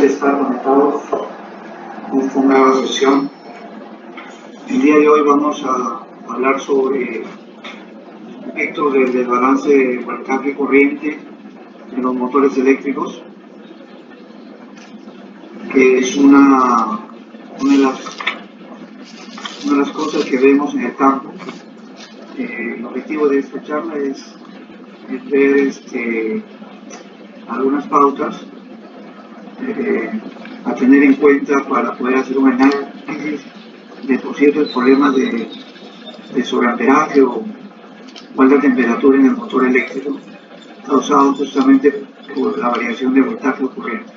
estar conectados a esta nueva sesión. El día de hoy vamos a hablar sobre efectos del desbalance de voltaje y corriente en los motores eléctricos, que es una de las cosas que vemos en el campo. El objetivo de esta charla es ver algunas pautas a tener en cuenta para poder hacer un análisis de posibles problemas de sobreamperaje o alta temperatura en el motor eléctrico, causado justamente por la variación de voltaje o corriente.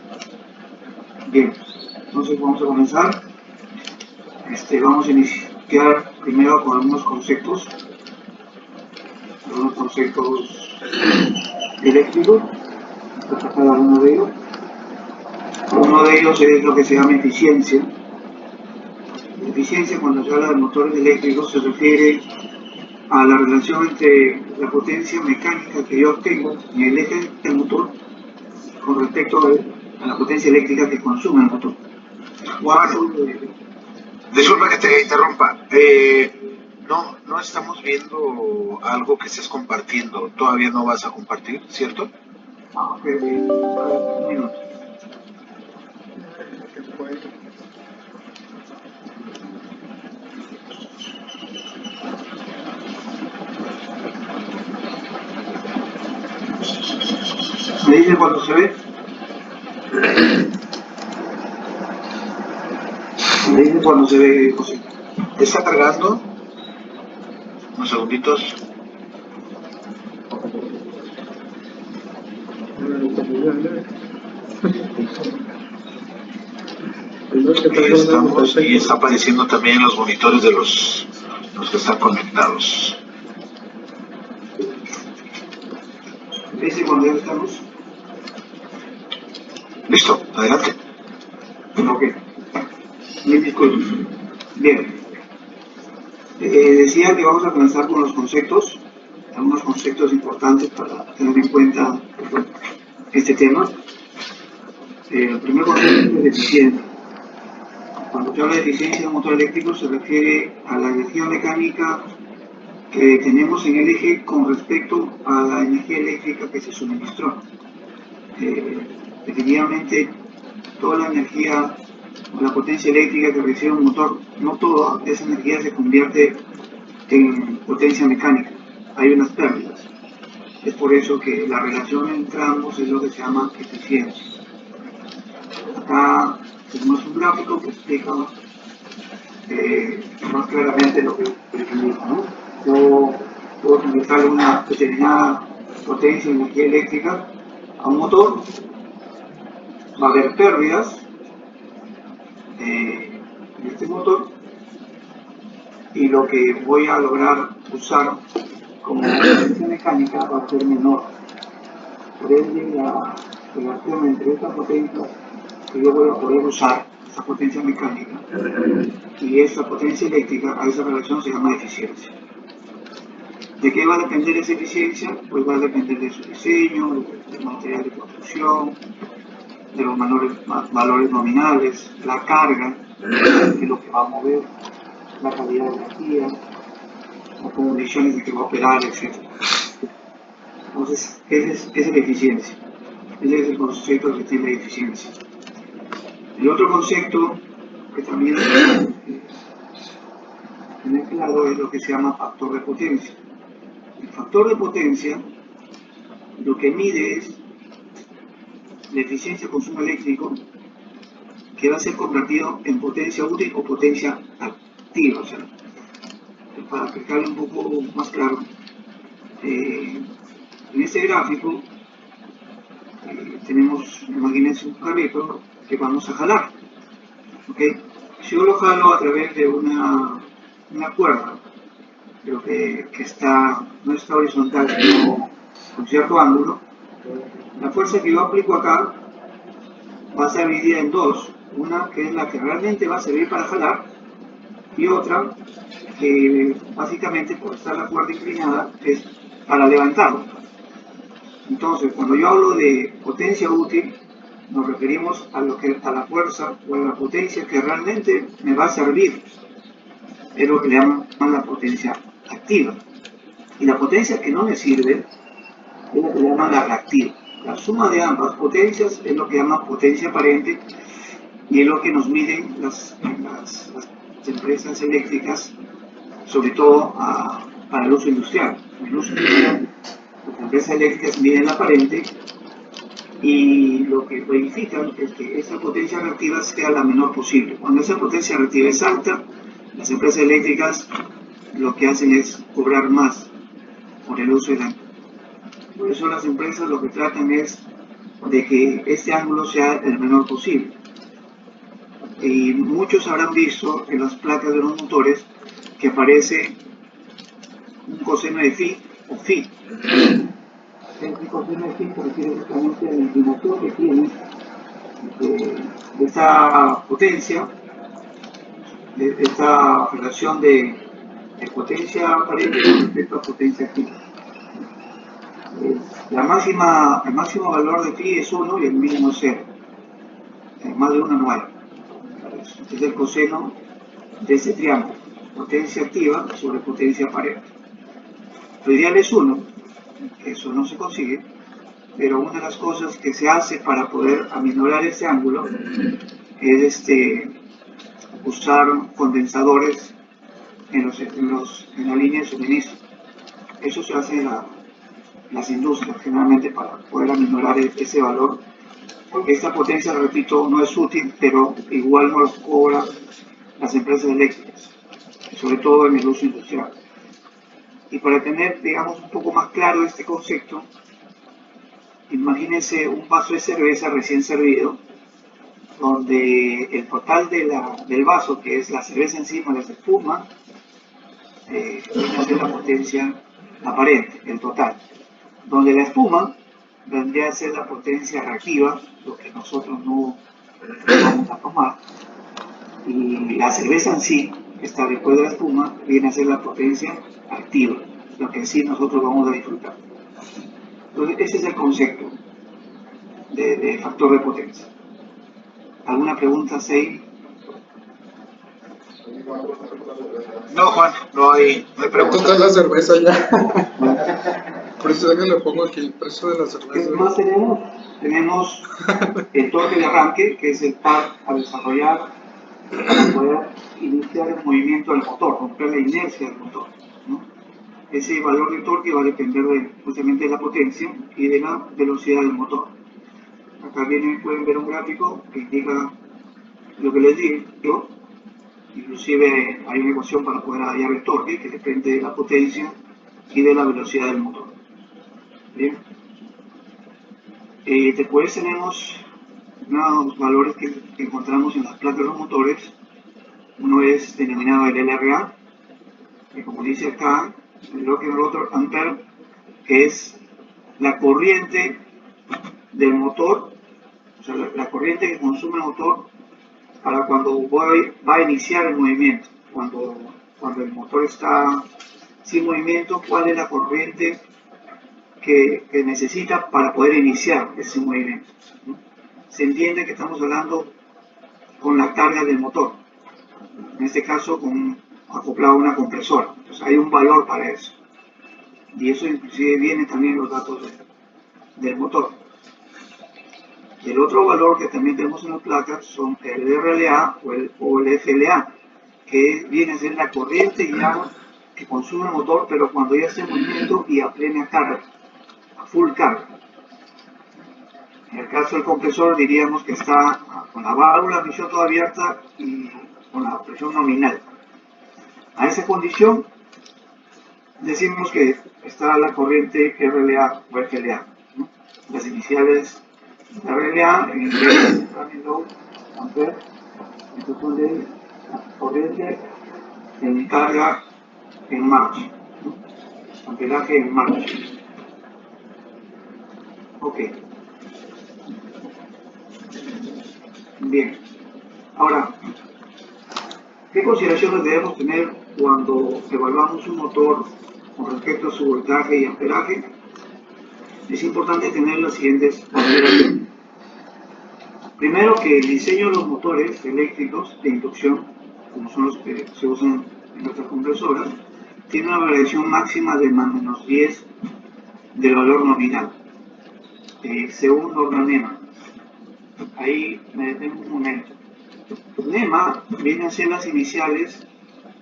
Bien, entonces vamos a comenzar. Vamos a iniciar primero con algunos conceptos eléctricos, para cada uno de ellos. Uno de ellos es lo que se llama eficiencia. Eficiencia, cuando se habla de motores eléctricos, se refiere a la relación entre la potencia mecánica que yo obtengo en el eje del motor con respecto a la potencia eléctrica que consume el motor. Disculpa que te interrumpa. No estamos viendo algo que estés compartiendo. Todavía no vas a compartir, ¿cierto? Ok, un minuto. ¿Me dice cuando se ve? ¿Me dice cuando se ve, José? ¿Está cargando? Unos segunditos. Ahí estamos, y está apareciendo también en los monitores de los que están conectados. ¿Dice cuando ya estamos? Listo, adelante. Ok. Mil disculpas. Bien. Decía que vamos a comenzar con los conceptos, algunos conceptos importantes para tener en cuenta este tema. El primer concepto es de eficiencia. Cuando se habla de eficiencia de un motor eléctrico se refiere a la energía mecánica que tenemos en el eje con respecto a la energía eléctrica que se suministró. Definitivamente toda la energía o la potencia eléctrica que recibe un motor, no toda esa energía se convierte en potencia mecánica, hay unas pérdidas. Es por eso que la relación entre ambos es lo que se llama eficiencia. Acá tenemos un gráfico que explica más claramente lo que digo, ¿no? Yo puedo suministrar una determinada potencia de energía eléctrica a un motor, va a haber pérdidas de este motor y lo que voy a lograr usar como potencia mecánica va a ser menor. Por ende, la relación entre esta potencia que yo voy a poder usar, esa potencia mecánica, y esa potencia eléctrica, a esa relación se llama eficiencia. ¿De qué va a depender esa eficiencia? Pues va a depender de su diseño, del material de construcción, de los valores nominales, la carga, de lo que va a mover, la calidad de energía, las condiciones en que va a operar, etc. Entonces, esa es la eficiencia. Ese es el concepto que tiene la eficiencia. El otro concepto que también tener claro es lo que se llama factor de potencia. El factor de potencia lo que mide es la eficiencia de consumo eléctrico que va a ser convertido en potencia útil o potencia activa. O sea, para explicarlo un poco más claro, en este gráfico tenemos, imagínense un carrito que vamos a jalar. ¿Okay? Si yo lo jalo a través de una cuerda, pero que no está horizontal, sino con cierto ángulo, la fuerza que yo aplico acá va a ser dividida en dos. Una que es la que realmente va a servir para jalar y otra que básicamente, por estar la cuerda inclinada, es para levantarlo. Entonces, cuando yo hablo de potencia útil, nos referimos a la fuerza o a la potencia que realmente me va a servir. Es lo que le llaman la potencia activa. Y la potencia que no me sirve es lo que le llaman la reactiva. La suma de ambas potencias es lo que llaman potencia aparente y es lo que nos miden las empresas eléctricas, sobre todo para el uso industrial. En el uso industrial, las empresas eléctricas miden la aparente y lo que verifican es que esa potencia reactiva sea la menor posible. Cuando esa potencia reactiva es alta, las empresas eléctricas lo que hacen es cobrar más por el uso de la. Por eso las empresas lo que tratan es de que este ángulo sea el menor posible. Y muchos habrán visto en las placas de los motores que aparece un coseno de phi o phi. El coseno de phi se refiere justamente a la inclinación que tiene de esta potencia, de esta relación de potencia aparente respecto a potencia activa. El máximo valor de phi es 1 y el mínimo es 0. Más de 1 no hay. Es el coseno de ese triángulo, potencia activa sobre potencia aparente. Lo ideal es 1, eso no se consigue, pero una de las cosas que se hace para poder aminorar este ángulo es usar condensadores en la línea de suministro. Eso se hace en las industrias generalmente para poder aminorar ese valor, porque esta potencia, repito, no es útil, pero igual no lo cobran las empresas eléctricas, sobre todo en el uso industrial. Y para tener, digamos, un poco más claro este concepto, imagínense un vaso de cerveza recién servido, donde el total del vaso, que es la cerveza encima, la espuma, viene a ser la potencia aparente, el total. Donde la espuma vendría a ser la potencia reactiva, lo que nosotros no vamos a tomar. Y la cerveza en sí, que está después de la espuma, viene a ser la potencia activa, lo que sí nosotros vamos a disfrutar. Entonces, ese es el concepto de factor de potencia. ¿Alguna pregunta, Sei? No, Juan, no hay preguntas. ¿Cuánto está la cerveza ya? Por eso es que le pongo aquí el precio de la cerveza. ¿Qué más tenemos? Tenemos el torque de arranque, que es el par a desarrollar para poder iniciar el movimiento del motor, romper la inercia del motor, ¿no? Ese valor de torque va a depender justamente de la potencia y de la velocidad del motor. Acá pueden ver un gráfico que indica lo que les digo. Inclusive hay una ecuación para poder hallar el torque que depende de la potencia y de la velocidad del motor. Bien. Después tenemos unos valores que encontramos en las placas de los motores. Uno es denominado el LRA, que como dice acá, el Local Rotor Ampere, que es la corriente del motor, o sea, la corriente que consume el motor para cuando va a iniciar el movimiento. Cuando el motor está sin movimiento, ¿cuál es la corriente que necesita para poder iniciar ese movimiento? Se entiende que estamos hablando con la carga del motor, en este caso acoplado a una compresora. Entonces hay un valor para eso. Y eso inclusive viene también en los datos del motor. El otro valor que también tenemos en las placas son el RLA o el FLA, que viene a ser la corriente ya que consume el motor, pero cuando ya está en movimiento y a plena carga, a full carga. En el caso del compresor diríamos que está con la válvula de admisión toda abierta y con la presión nominal. A esa condición decimos que está la corriente RLA o FLA, ¿no? Las iniciales RLA en inglés, running load, ampere, estos son de la corriente en carga en marcha, ¿no? Amperaje en marcha. Ok. Bien. Ahora, ¿qué consideraciones debemos tener cuando evaluamos un motor con respecto a su voltaje y amperaje? Es importante tener las siguientes consideraciones. Primero que el diseño de los motores eléctricos de inducción, como son los que se usan en nuestras compresoras, tiene una variación máxima de más o menos 10 del valor nominal, según norma NEMA. Ahí me detengo un momento. NEMA viene a ser las iniciales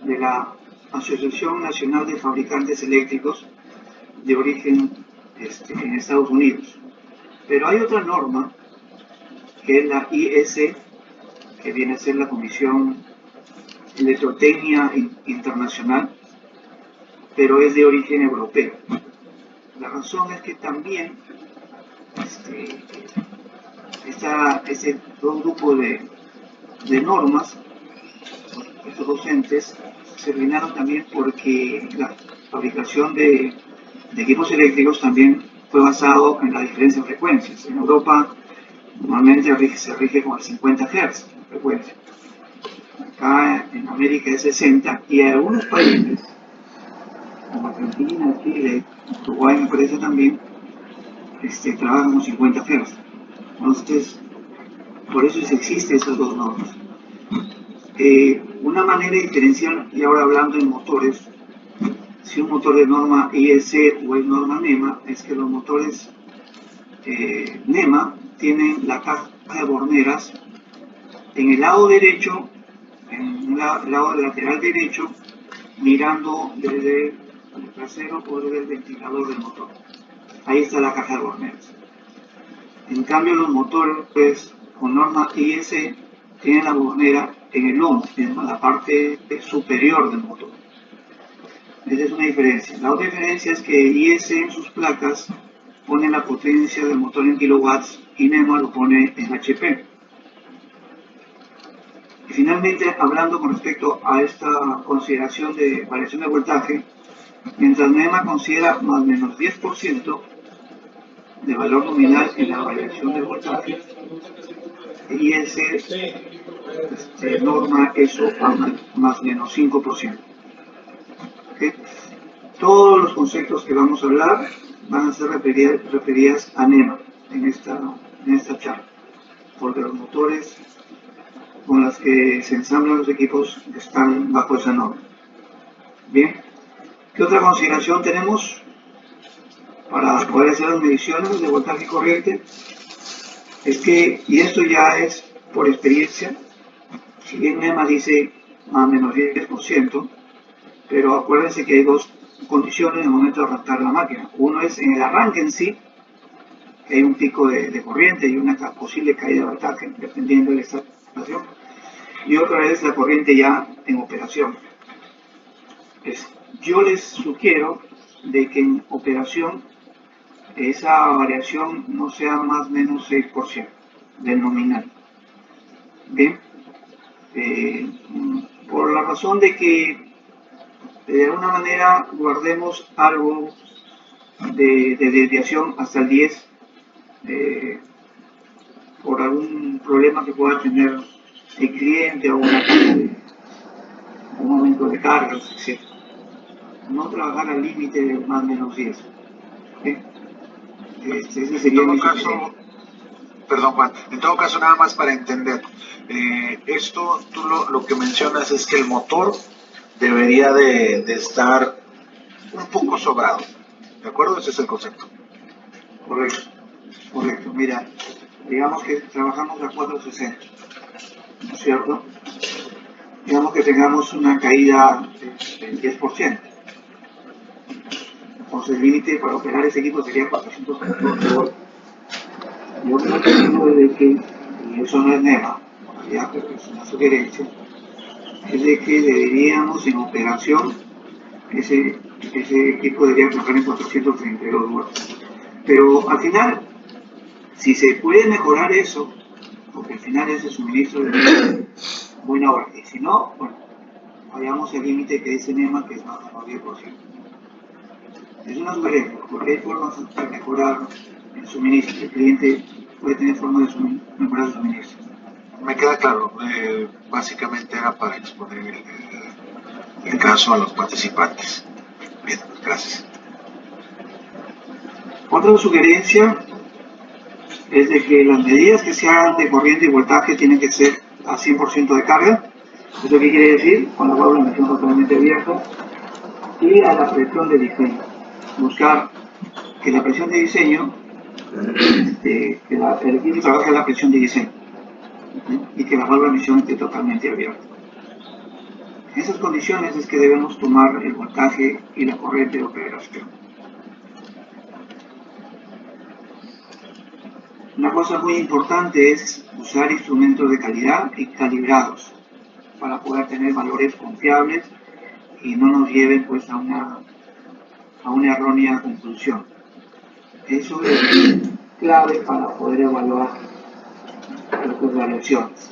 de la Asociación Nacional de Fabricantes Eléctricos de origen en Estados Unidos. Pero hay otra norma, que es la IEC, que viene a ser la Comisión Electrotecnia Internacional, pero es de origen europeo. La razón es que también este dos grupos de normas, estos docentes, se originaron también porque la fabricación de equipos eléctricos también fue basado en la diferencia de frecuencias. En Europa normalmente se rige con el 50 Hz de frecuencia. Acá en América es 60 y en algunos países, como Argentina, Chile, Uruguay me parece también, trabajan con 50 Hz. Entonces, por eso existen esas dos normas. Una manera de diferenciar, y ahora hablando en motores, si un motor es norma IEC o es norma NEMA, es que los motores NEMA tienen la caja de borneras en el lado derecho, en el lado lateral derecho, mirando desde el trasero o desde el ventilador del motor. Ahí está la caja de borneras. En cambio, los motores con norma IEC tienen la bornera en el lomo, en la parte superior del motor. Esa es una diferencia. La otra diferencia es que IEC en sus placas pone la potencia del motor en kilowatts y NEMA lo pone en HP. Y finalmente, hablando con respecto a esta consideración de variación de voltaje, mientras NEMA considera más o menos 10% de valor nominal en la variación de voltaje, IEC norma eso a más o menos 5%. ¿Okay? Todos los conceptos que vamos a hablar van a ser referidas a NEMA en esta charla, porque los motores con los que se ensamblan los equipos están bajo esa norma. Bien, ¿qué otra consideración tenemos para poder hacer las mediciones de voltaje y corriente? Es que, y esto ya es por experiencia, si bien NEMA dice más o menos 10%, pero acuérdense que hay dos condiciones en el momento de arrancar la máquina. Uno es en el arranque en sí, que hay un pico de corriente y una posible caída de voltaje, dependiendo de la estación. Y otra es la corriente ya en operación. Yo les sugiero de que en operación esa variación no sea más o menos 6% del nominal. Bien, por la razón de que de alguna manera guardemos algo de desviación hasta el 10 por algún problema que pueda tener el cliente o un momento de cargas, etc. No trabajar al límite de más o menos 10. Ese sería en mi todo caso, perdón Juan, en todo caso nada más para entender, esto tú lo que mencionas es que el motor debería de estar un poco sobrado, ¿de acuerdo? Ese es el concepto. Correcto, correcto. Mira, digamos que trabajamos a 460, ¿no es cierto? Digamos que tengamos una caída del 10%. Entonces el límite para operar ese equipo sería 414 voltios. Yo creo que y eso no es NEMA, ya, pero es una sugerencia, es de que deberíamos en operación, ese equipo debería trabajar en 432 voltios. Pero al final, si se puede mejorar eso, porque al final ese suministro de buena hora, y si no, bueno, vayamos al límite que dice NEMA, que es más o menos 10%. Es una sugerencia, porque hay formas de mejorar el suministro. El cliente puede tener formas de mejorar el suministro. Me queda claro, básicamente era para exponer el caso a los participantes. Bien, gracias. Otra sugerencia es de que las medidas que se hagan de corriente y voltaje tienen que ser a 100% de carga. ¿Eso qué quiere decir? Con la válvula de emisión totalmente abierta. Y a la presión de diseño. Buscar que la presión de diseño, que el equipo trabaje a la presión de diseño, y que la válvula de emisión esté totalmente abierta. En esas condiciones es que debemos tomar el voltaje y la corriente de operación. Una cosa muy importante es usar instrumentos de calidad y calibrados para poder tener valores confiables y no nos lleven pues a una errónea conclusión. Eso es clave para poder evaluar las variaciones.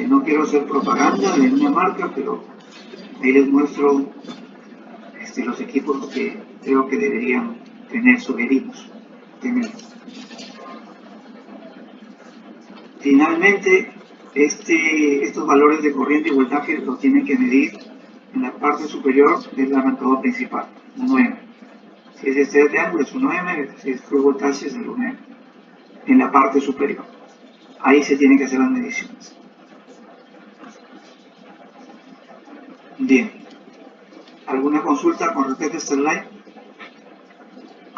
No quiero hacer propaganda de una marca, pero ahí les muestro los equipos que creo que deberían tener sugeridos. Finalmente, estos valores de corriente y voltaje los tienen que medir en la parte superior del levantador principal, 1M. Si es este triángulo es 1M, si es full voltaje es el 1M, en la parte superior. Ahí se tienen que hacer las mediciones. Bien. ¿Alguna consulta con respecto a este slide?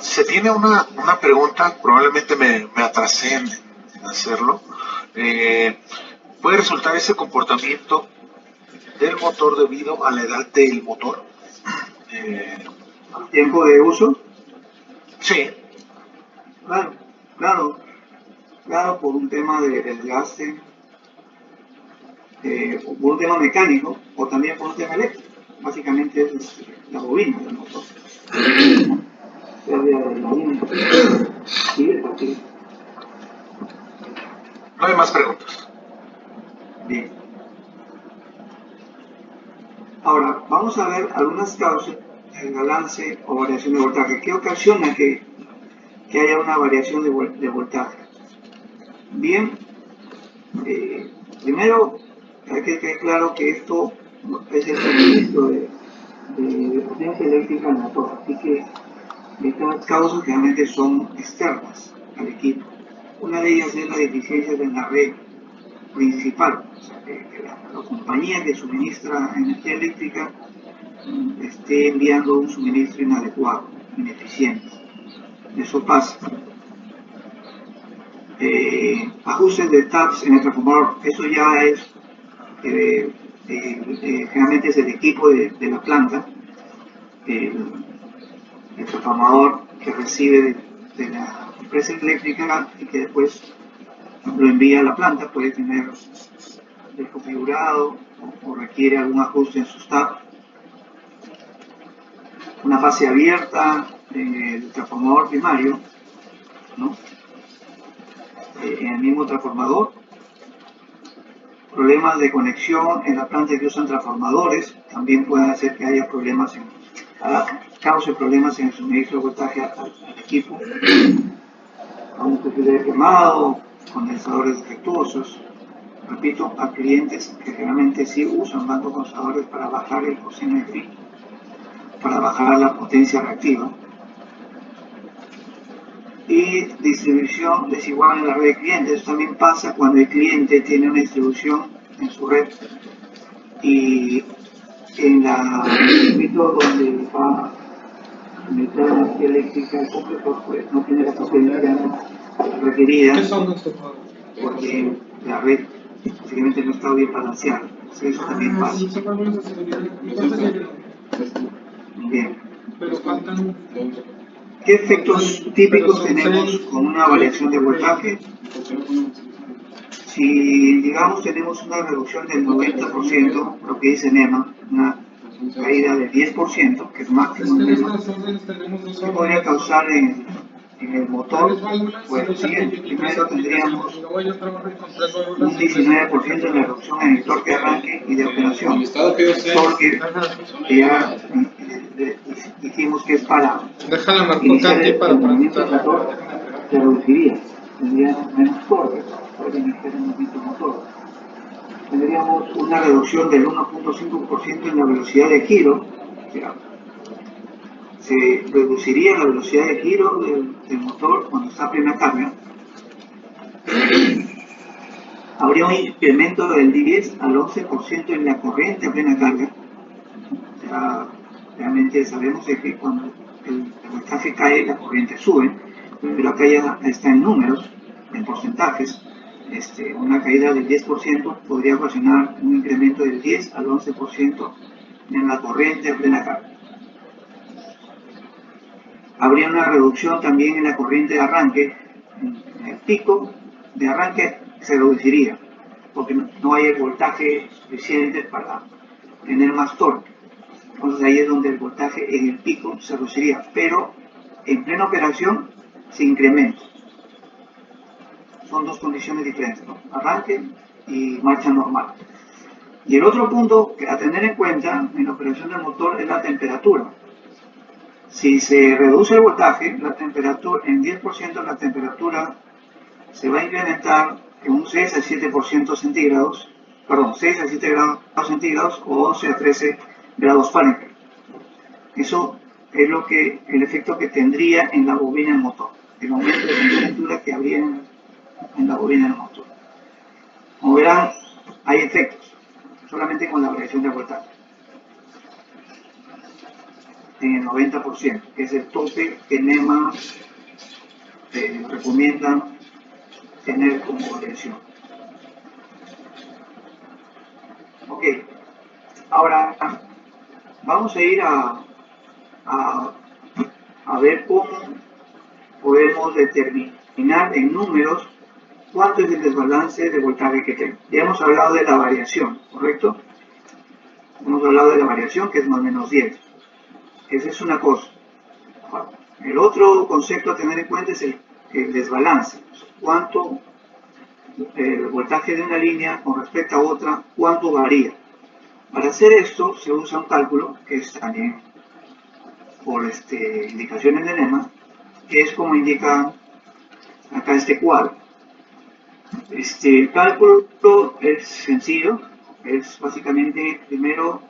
Se tiene una pregunta, probablemente me atrasé en hacerlo. ¿Puede resultar ese comportamiento del motor debido a la edad del motor? ¿Tiempo de uso? Sí. Claro, por un tema de desgaste, por un tema mecánico o también por un tema eléctrico. Básicamente es la bobina del motor. No hay más preguntas. Bien. Ahora, vamos a ver algunas causas del balance o variación de voltaje. ¿Qué ocasiona que haya una variación de voltaje? Bien, primero hay que quedar claro que esto es el suministro de potencia eléctrica al motor, así que estas causas generalmente son externas al equipo. Una de ellas es la deficiencia de la red principal, o sea, que la compañía que suministra energía eléctrica esté enviando un suministro inadecuado, ineficiente. Eso pasa. Ajustes de taps en el transformador, eso ya es generalmente es el equipo de la planta, el transformador que recibe de la empresa eléctrica y que después lo envía a la planta, puede tener desconfigurado o requiere algún ajuste en sus taps. Una fase abierta del transformador primario, ¿no? En el mismo transformador. Problemas de conexión en la planta que usan transformadores también pueden hacer que haya problemas cause problemas en el suministro de voltaje al equipo. Un posible quemado, condensadores defectuosos. Repito, a clientes que realmente sí usan bancos condensadores para bajar el cociente de frío, para bajar la potencia reactiva. Y distribución desigual en la red de clientes. Eso también pasa cuando el cliente tiene una distribución en su red y en el circuito donde va a meter energía eléctrica el complejo, pues no tiene la potencia requerida porque la red básicamente no está bien balanceada. Eso también pasa. Bien. ¿Qué efectos típicos tenemos con una variación de voltaje? Si, digamos, tenemos una reducción del 90%, lo que dice NEMA, una caída del 10%, que es máximo en NEMA, ¿qué podría causar en el motor? Pues lo siguiente, primero tendríamos un 19% de reducción en el torque de arranque y de operación. Torque ya dijimos que es para iniciar el movimiento del motor, se reduciría, tendría menos torque para iniciar el movimiento del motor. Tendríamos una reducción del 1.5% en la velocidad de giro, o sea, se reduciría la velocidad de giro del motor cuando está a plena carga. Habría un incremento del 10 al 11% en la corriente a plena carga. O sea, realmente sabemos de que cuando el voltaje cae, la corriente sube, pero acá ya está en números, en porcentajes. Una caída del 10% podría ocasionar un incremento del 10 al 11% en la corriente a plena carga. Habría una reducción también en la corriente de arranque. En el pico de arranque se reduciría, porque no hay el voltaje suficiente para tener más torque. Entonces ahí es donde el voltaje en el pico se reduciría, pero en plena operación se incrementa. Son dos condiciones diferentes, ¿no? Arranque y marcha normal. Y el otro punto a tener en cuenta en la operación del motor es la temperatura. Si se reduce el voltaje, la temperatura, en 10% la temperatura se va a incrementar en un 6 a 7% centígrados, perdón, 6 a 7 grados centígrados o 11 a 13 grados Fahrenheit. Eso es el efecto que tendría en la bobina del motor, el aumento de temperatura que habría en la bobina del motor. Como verán, hay efectos, solamente con la variación de voltaje. En el 90%, que es el tope que NEMA recomienda tener como variación. Ok, ahora vamos a ir a ver cómo podemos determinar en números cuánto es el desbalance de voltaje que tengo. Ya hemos hablado de la variación, ¿correcto? Hemos hablado de la variación, que es más o menos 10. Esa es una cosa. El otro concepto a tener en cuenta es el desbalance. Cuánto el voltaje de una línea con respecto a otra, cuánto varía. Para hacer esto se usa un cálculo que es también por indicaciones de NEMA, que es como indica acá este cuadro. El cálculo es sencillo, es básicamente primero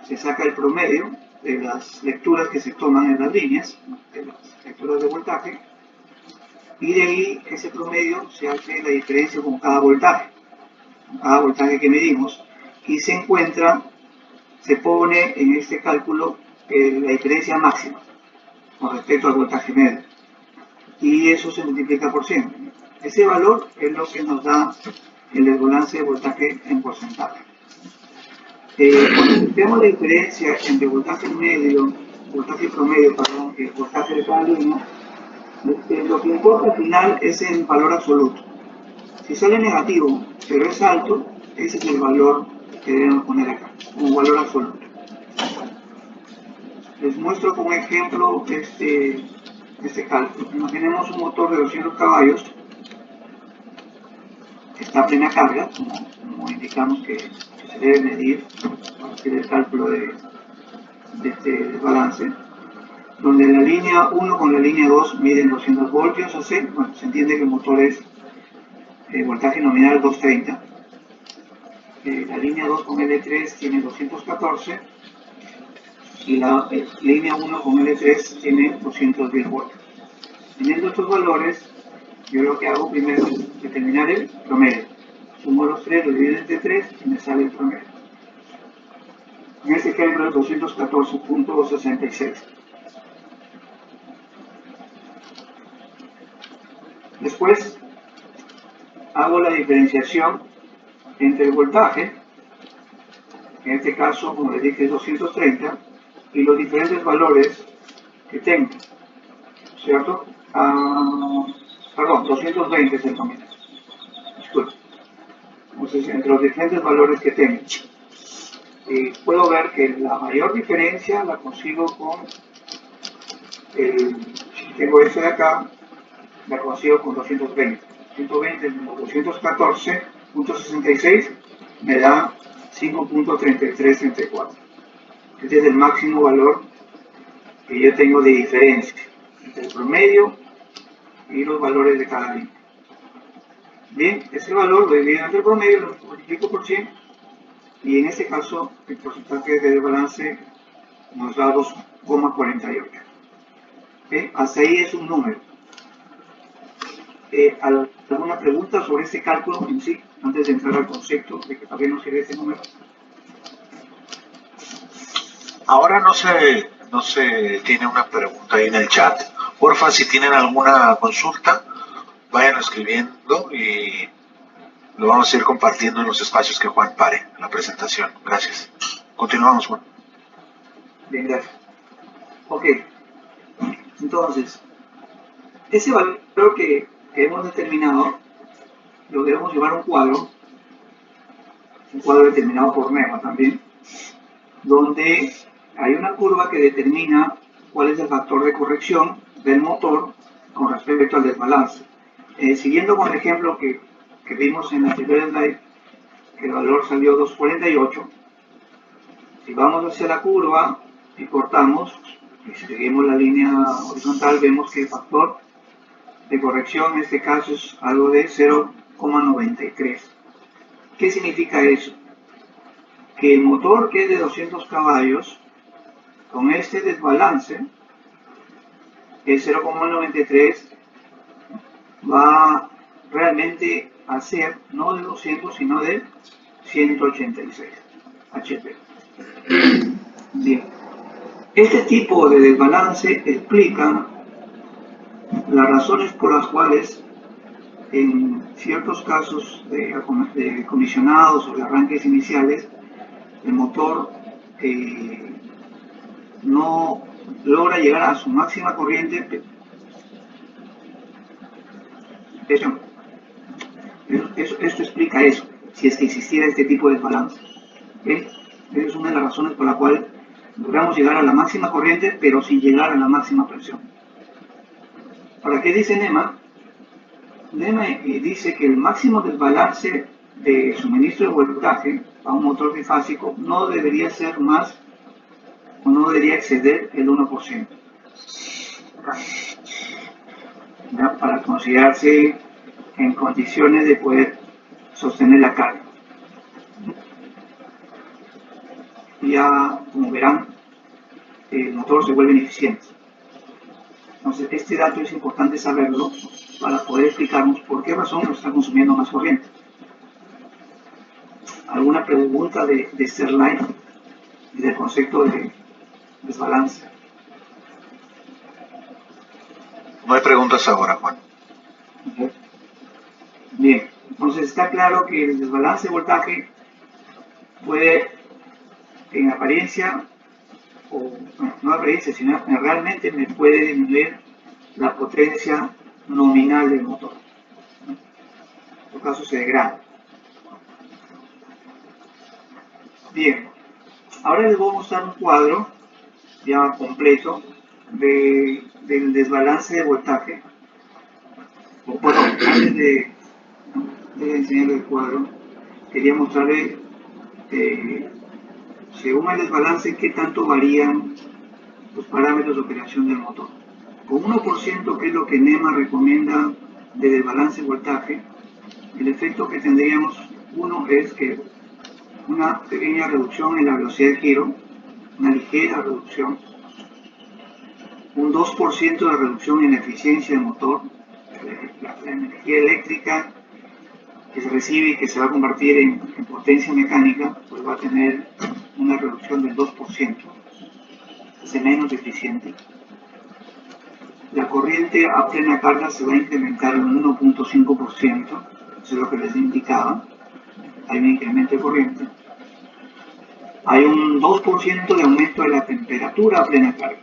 se saca el promedio de las lecturas que se toman en las líneas, de las lecturas de voltaje, y de ahí ese promedio se hace la diferencia con cada voltaje que medimos, y se pone en este cálculo la diferencia máxima con respecto al voltaje medio, y eso se multiplica por 100. Ese valor es lo que nos da el desbalance de voltaje en porcentaje. Cuando vemos la diferencia entre voltaje promedio y el voltaje de cada línea, lo que importa al final es el valor absoluto. Si sale negativo, pero es alto, ese es el valor que debemos poner acá, como valor absoluto. Les muestro como ejemplo este cálculo. Imaginemos un motor de 200 caballos que está a plena carga, como indicamos que se debe medir para hacer el cálculo de este desbalance, donde la línea 1 con la línea 2 miden 200 voltios AC. Bueno, se entiende que el motor es voltaje nominal 230. La línea 2 con L3 tiene 214 y la línea 1 con L3 tiene 210 voltios. Teniendo estos valores, yo lo que hago primero es determinar el promedio. Sumo los 3, lo divido entre 3 y me sale el promedio. En este ejemplo es 214.66. Después hago la diferenciación entre el voltaje, en este caso, como les dije, es 230, y los diferentes valores que tengo, ¿cierto? Perdón, 220 es el promedio. Disculpe. Entonces, entre los diferentes valores que tengo, puedo ver que la mayor diferencia la consigo con si tengo este de acá, la consigo con 220. 120 menos 214.66 me da 5.3334. Este es el máximo valor que yo tengo de diferencia entre el promedio y los valores de cada línea. Bien, ese valor lo divido entre el promedio, lo multiplico por 100, y en este caso el porcentaje de desbalance nos da 0,48. Hasta ahí es un número. ¿Alguna pregunta sobre este cálculo en sí, antes de entrar al concepto de que también nos sirve ese número? Ahora no se tiene una pregunta ahí en el chat. Porfa, si tienen alguna consulta, vayan escribiendo y lo vamos a ir compartiendo en los espacios que Juan pare en la presentación. Gracias. Continuamos, Juan. Bien, gracias. Ok. Entonces, ese valor que hemos determinado, lo debemos llevar a un cuadro determinado por NEMA también, donde hay una curva que determina cuál es el factor de corrección del motor con respecto al desbalance. Siguiendo con el ejemplo que vimos en la anterior slide, que el valor salió 2.48, si vamos hacia la curva y cortamos, y seguimos la línea horizontal, vemos que el factor de corrección en este caso es algo de 0,93. ¿Qué significa eso? Que el motor, que es de 200 caballos, con este desbalance, el 0,93 va realmente a ser no de 200 sino de 186 HP. Bien, este tipo de desbalance explica las razones por las cuales en ciertos casos de comisionados o de arranques iniciales el motor no logra llegar a su máxima corriente. Esto explica eso, si es que existiera este tipo de desbalance. Esa es una de las razones por la cual logramos llegar a la máxima corriente, pero sin llegar a la máxima presión. Ahora, ¿qué dice NEMA? NEMA dice que el máximo desbalance de suministro de voltaje a un motor bifásico no debería ser más o no debería exceder el 1%. ¿Ya? Para considerarse en condiciones de poder sostener la carga. Ya, como verán, el motor se vuelve ineficiente. Entonces, este dato es importante saberlo para poder explicarnos por qué razón nos está consumiendo más corriente. ¿Alguna pregunta de este slide y del concepto de desbalance? No hay preguntas ahora, Juan. Okay. Bien, entonces está claro que el desbalance de voltaje puede, en apariencia, o bueno, no apariencia, sino realmente me puede disminuir la potencia nominal del motor. En este caso se degrada. Bien, ahora les voy a mostrar un cuadro ya completo del desbalance de voltaje. Bueno, antes de enseñarles el cuadro, quería mostrarles según el desbalance qué tanto varían los parámetros de operación del motor. Con 1%, que es lo que NEMA recomienda de desbalance de voltaje, el efecto que tendríamos, uno, es que una pequeña reducción en la velocidad de giro, una ligera reducción, un 2% de reducción en la eficiencia del motor, la energía eléctrica que se recibe y que se va a convertir en potencia mecánica, pues va a tener una reducción del 2%, es menos eficiente. La corriente a plena carga se va a incrementar en un 1.5%, eso es lo que les indicaba, hay un incremento de corriente. Hay un 2% de aumento de la temperatura a plena carga.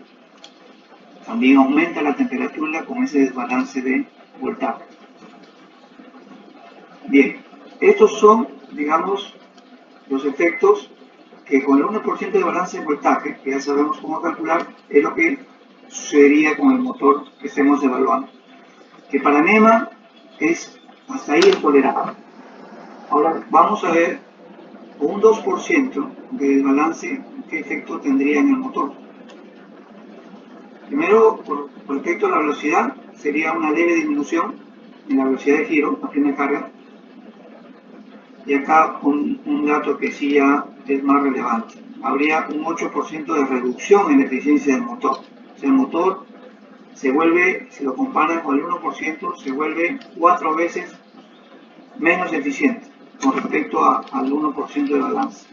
También aumenta la temperatura con ese desbalance de voltaje. Bien, estos son, digamos, los efectos que con el 1% de balance de voltaje, que ya sabemos cómo calcular, es lo que sucedería con el motor que estemos evaluando. Que para NEMA hasta ahí es tolerable. Ahora vamos a ver con un 2% de desbalance qué efecto tendría en el motor. Primero, por efecto de la velocidad, sería una leve disminución en la velocidad de giro a plena carga. Y acá un dato que sí ya es más relevante. Habría un 8% de reducción en la eficiencia del motor. O sea, el motor se vuelve, si lo comparan con el 1%, se vuelve 4 veces menos eficiente con respecto al 1% de balance.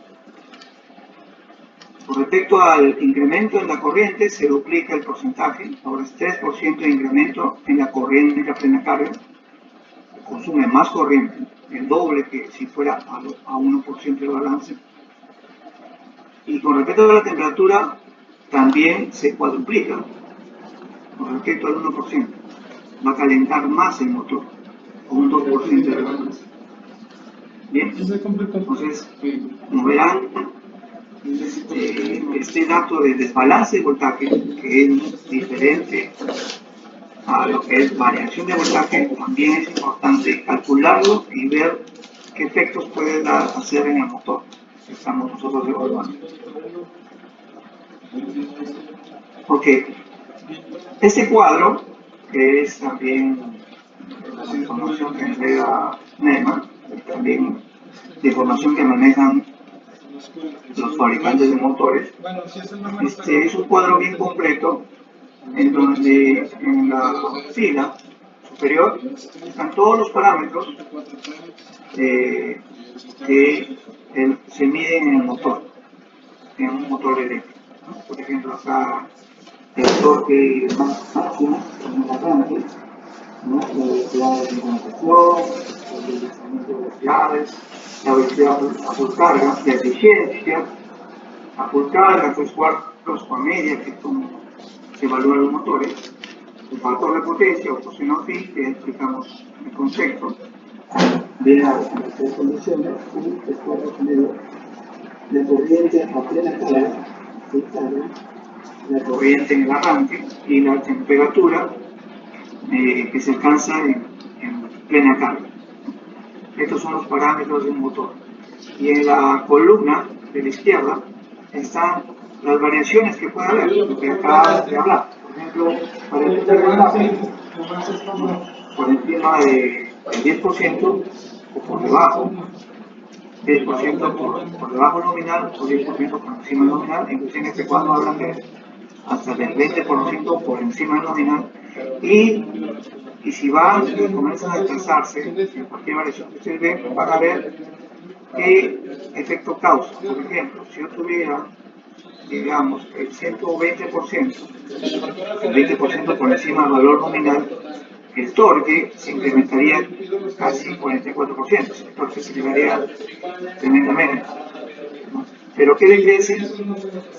Con respecto al incremento en la corriente, se duplica el porcentaje. Ahora es 3% de incremento en la corriente a plena carga. Consume más corriente, el doble que si fuera a 1% de balance. Y con respecto a la temperatura, también se cuadruplica con respecto al 1%. Va a calentar más el motor, con un 2% de balance. Bien, entonces, como verán, este dato de desbalance de voltaje, que es diferente a lo que es variación de voltaje, también es importante calcularlo y ver qué efectos puede hacer en el motor que estamos nosotros evaluando. Ok, este cuadro, que es también la información que entrega NEMA, también la información que manejan los fabricantes de motores, es un cuadro bien completo en donde en la fila superior están todos los parámetros que se miden en el motor, en un motor eléctrico, ¿no? Por ejemplo, acá el torque máximo en el arranque, ¿no? La velocidad de sincronización, el deslizamiento de velocidades, la velocidad a full carga, la eficiencia a full carga, 3/4 o a media, que es como se evalúan los motores, el factor de potencia o coseno phi, que explicamos el concepto de las condiciones, y después la corriente a plena carga, la corriente en el arranque y la temperatura que se alcanza en plena carga. Estos son los parámetros de un motor. Y en la columna de la izquierda están las variaciones que puede haber, lo que acabamos de hablar. Por ejemplo, para el voltaje, por encima del 10% o por debajo, 10% por debajo nominal o 10% por encima nominal, incluso en este cuadro hablan de hasta del 20% por encima del nominal, y si van y comienzan a desplazarse en cualquier variación que ustedes ven, van a ver qué efecto causa. Por ejemplo, si yo tuviera, digamos, el 120%, el 20% por encima del valor nominal, el torque se incrementaría casi 44%, el torque se elevaría tremendamente. Pero ¿qué decrece?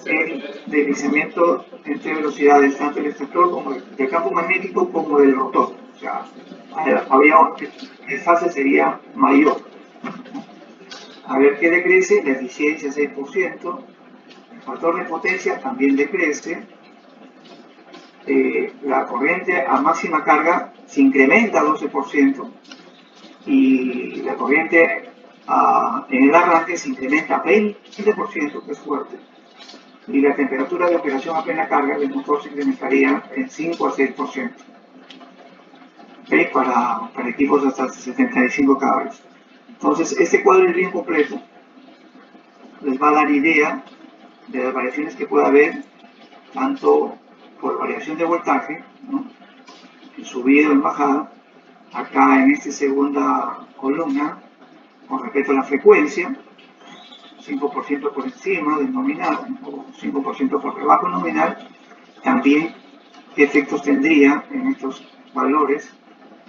El deslizamiento entre velocidades, tanto del extractor como del campo magnético como del rotor. O sea, el fase sería mayor. A ver qué decrece, la eficiencia 6%, el factor de potencia también decrece, la corriente a máxima carga se incrementa 12% y la corriente en el arranque se incrementa 20%, que es fuerte, y la temperatura de operación a plena carga del motor se incrementaría en 5 a 6%, ¿okay? Para equipos hasta 75 caballos. Entonces, este cuadro es bien completo, les va a dar idea de las variaciones que puede haber, tanto por variación de voltaje, ¿no? En subida o en bajada. Acá en esta segunda columna, con respecto a la frecuencia, 5% por encima del nominal o 5% por debajo del nominal, también qué efectos tendría en estos valores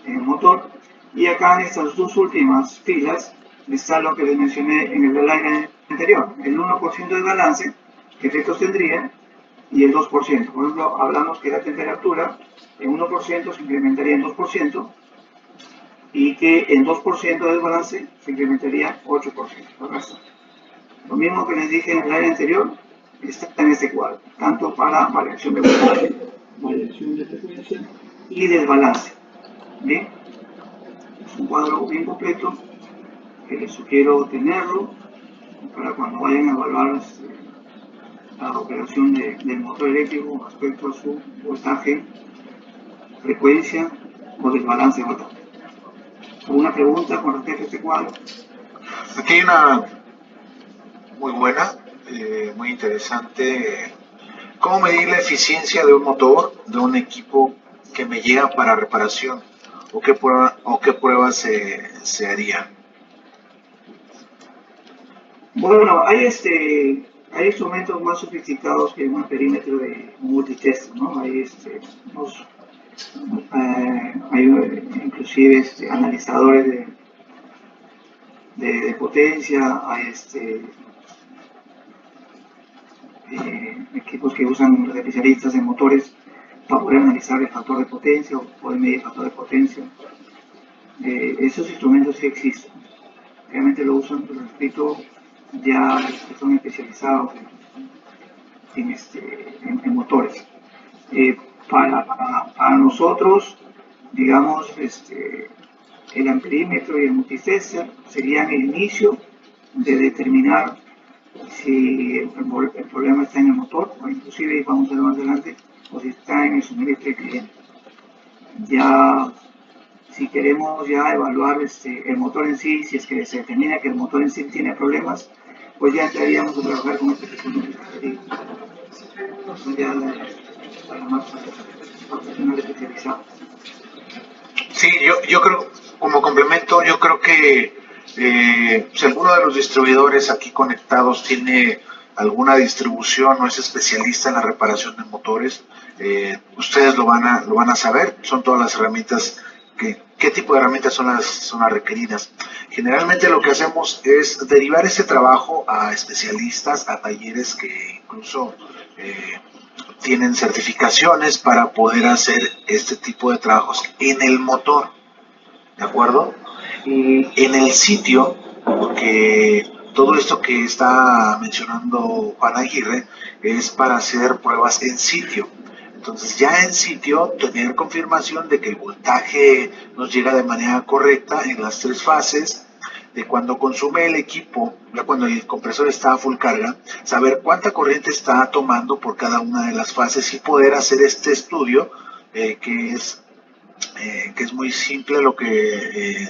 en el motor. Y acá en estas dos últimas filas está lo que les mencioné en el slide anterior, el 1% de balance, qué efectos tendría, y el 2%. Por ejemplo, hablamos que la temperatura en 1% se incrementaría en 2%, y que en 2% de desbalance se incrementaría 8%. Lo mismo que les dije en el slide anterior está en este cuadro, tanto para variación de voltaje, variación de frecuencia y desbalance. Bien, es un cuadro bien completo que les sugiero tenerlo para cuando vayan a evaluar la operación del motor eléctrico respecto a su voltaje, frecuencia o desbalance de voltaje. ¿Alguna pregunta con respecto a este cuadro? Aquí hay muy buena, muy interesante. ¿Cómo medir la eficiencia de un motor, de un equipo que me llega para reparación? ¿O qué pruebas se harían? Bueno, hay instrumentos más sofisticados que un perímetro de multitest, ¿no? Hay inclusive analizadores de potencia, hay equipos que usan los especialistas en motores para poder analizar el factor de potencia o poder medir el factor de potencia. Esos instrumentos sí existen. Realmente lo usan, pero repito, ya que son especializados en motores. Para nosotros, digamos, el amperímetro y el multitester serían el inicio de determinar si el problema está en el motor, o inclusive vamos a ver más adelante, o si está en el suministro del cliente. Ya, si queremos ya evaluar el motor en sí, si es que se determina que el motor en sí tiene problemas, pues ya entraríamos a trabajar con este tipo de ya para más profesional especializado. Sí, yo creo, como complemento, yo creo que si alguno de los distribuidores aquí conectados tiene alguna distribución o es especialista en la reparación de motores, ustedes lo van a saber. Son todas las herramientas ¿qué tipo de herramientas son las requeridas? Generalmente lo que hacemos es derivar ese trabajo a especialistas, a talleres que incluso tienen certificaciones para poder hacer este tipo de trabajos en el motor, ¿de acuerdo? Y en el sitio, porque todo esto que está mencionando Juan Aguirre es para hacer pruebas en sitio. Entonces ya en sitio tener confirmación de que el voltaje nos llega de manera correcta en las 3 fases, de cuando consume el equipo, ya cuando el compresor está a full carga, saber cuánta corriente está tomando por cada una de las fases y poder hacer este estudio que es muy simple lo que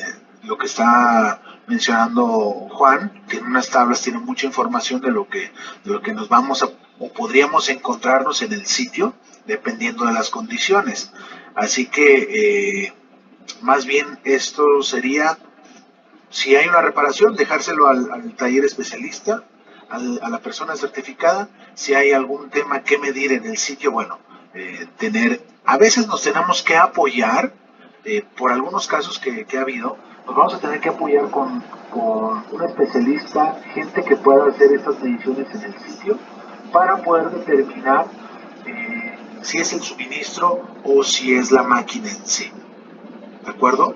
está mencionando Juan. Tiene unas tablas, tiene mucha información de lo que nos vamos a o podríamos encontrarnos en el sitio dependiendo de las condiciones. Así que más bien esto sería, si hay una reparación, dejárselo al taller especialista, a la persona certificada. Si hay algún tema que medir en el sitio, bueno, a veces nos tenemos que apoyar, por algunos casos que ha habido, nos vamos a tener que apoyar con un especialista, gente que pueda hacer estas mediciones en el sitio, para poder determinar si es el suministro o si es la máquina en sí. ¿De acuerdo?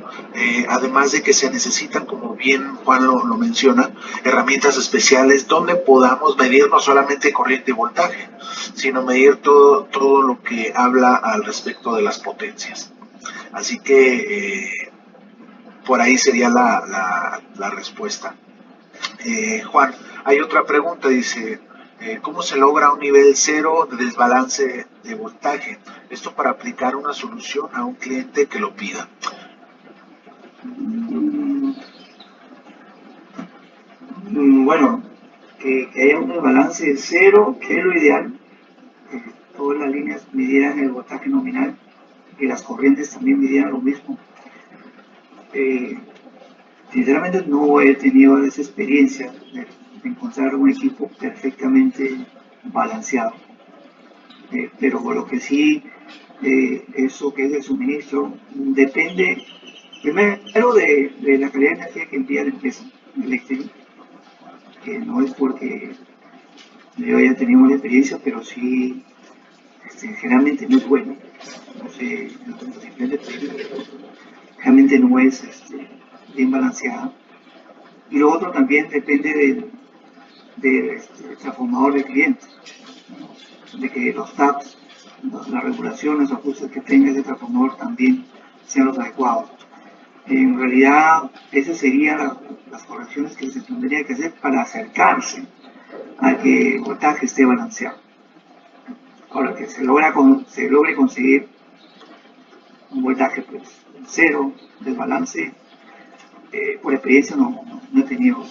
Además de que se necesitan, como bien Juan lo menciona, herramientas especiales donde podamos medir no solamente corriente y voltaje, sino medir todo lo que habla al respecto de las potencias. Así que por ahí sería la respuesta. Juan, hay otra pregunta, dice, ¿cómo se logra un nivel cero de desbalance de voltaje? Esto para aplicar una solución a un cliente que lo pida. Bueno, que haya un desbalance de cero, que es lo ideal, que todas las líneas midieran el voltaje nominal y las corrientes también midieran lo mismo. Sinceramente no he tenido esa experiencia de encontrar un equipo perfectamente balanceado, pero por lo que sí, eso que es el suministro depende primero de la calidad de energía que envía la empresa eléctrica, que no es porque yo haya tenido una experiencia, pero sí generalmente no es bueno. No sé, realmente no es bien balanceada. Y lo otro también depende del transformador del cliente, de que los TAPs, la regulación, los ajustes que tenga ese transformador también sean los adecuados. En realidad, esas serían las correcciones que se tendría que hacer para acercarse a que el voltaje esté balanceado. Ahora, que se logre conseguir un voltaje pues cero, desbalance, por experiencia no he tenido.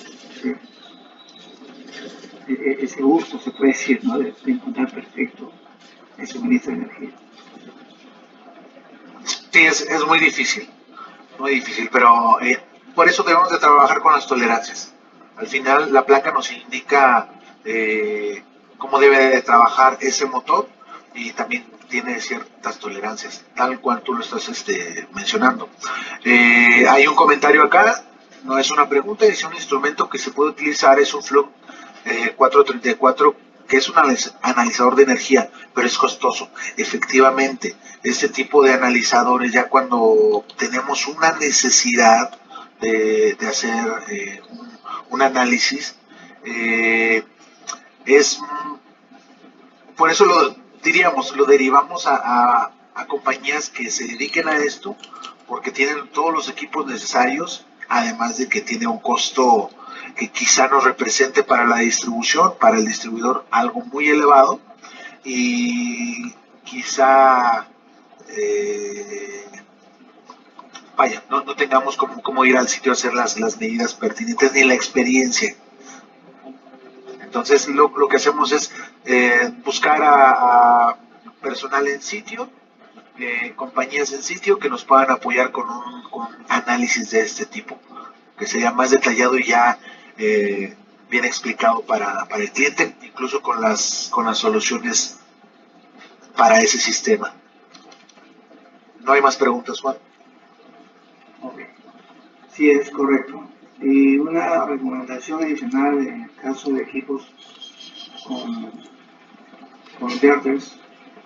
ese gusto, se puede decir, ¿no? De encontrar perfecto el suministro de energía. Sí, es muy difícil, pero por eso debemos de trabajar con las tolerancias. Al final la placa nos indica cómo debe de trabajar ese motor y también tiene ciertas tolerancias, tal cual tú lo estás mencionando. Hay un comentario acá, no es una pregunta, es un instrumento que se puede utilizar, es un Flux 434, que es un analizador de energía, pero es costoso. Efectivamente, este tipo de analizadores, ya cuando tenemos una necesidad de hacer un análisis, es por eso lo diríamos, lo derivamos a compañías que se dediquen a esto, porque tienen todos los equipos necesarios, además de que tiene un costo que quizá nos represente para la distribución, para el distribuidor, algo muy elevado, y quizá vaya, no tengamos como ir al sitio a hacer las medidas pertinentes ni la experiencia. Entonces lo que hacemos es buscar a personal en sitio, compañías en sitio que nos puedan apoyar con un análisis de este tipo, que sería más detallado y ya bien explicado para el cliente, incluso con las soluciones para ese sistema. No hay más preguntas, Juan. Ok. Sí, es correcto. Y una recomendación adicional en el caso de equipos con inverters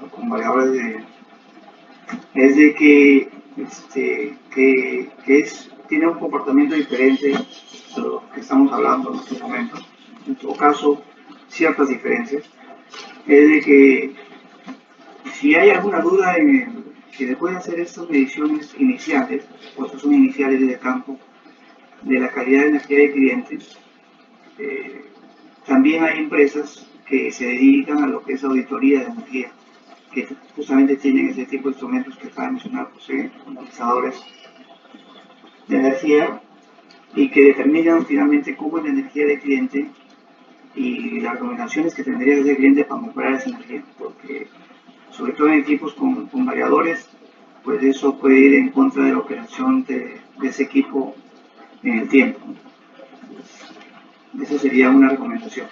o con variables es de que tiene un comportamiento diferente a lo que estamos hablando en estos momentos. En todo caso, ciertas diferencias. Es de que si hay alguna duda en que después de hacer estas mediciones iniciales, o estas son iniciales de campo, de la calidad de energía del cliente, también hay empresas que se dedican a lo que es auditoría de energía, que justamente tienen ese tipo de instrumentos que acaba de mencionar José, analizadores de energía, y que determinan finalmente cómo es la energía del cliente y las recomendaciones que tendría que hacer el cliente para mejorar esa energía, porque sobre todo en equipos con variadores, pues eso puede ir en contra de la operación de ese equipo en el tiempo. Esa sería una recomendación.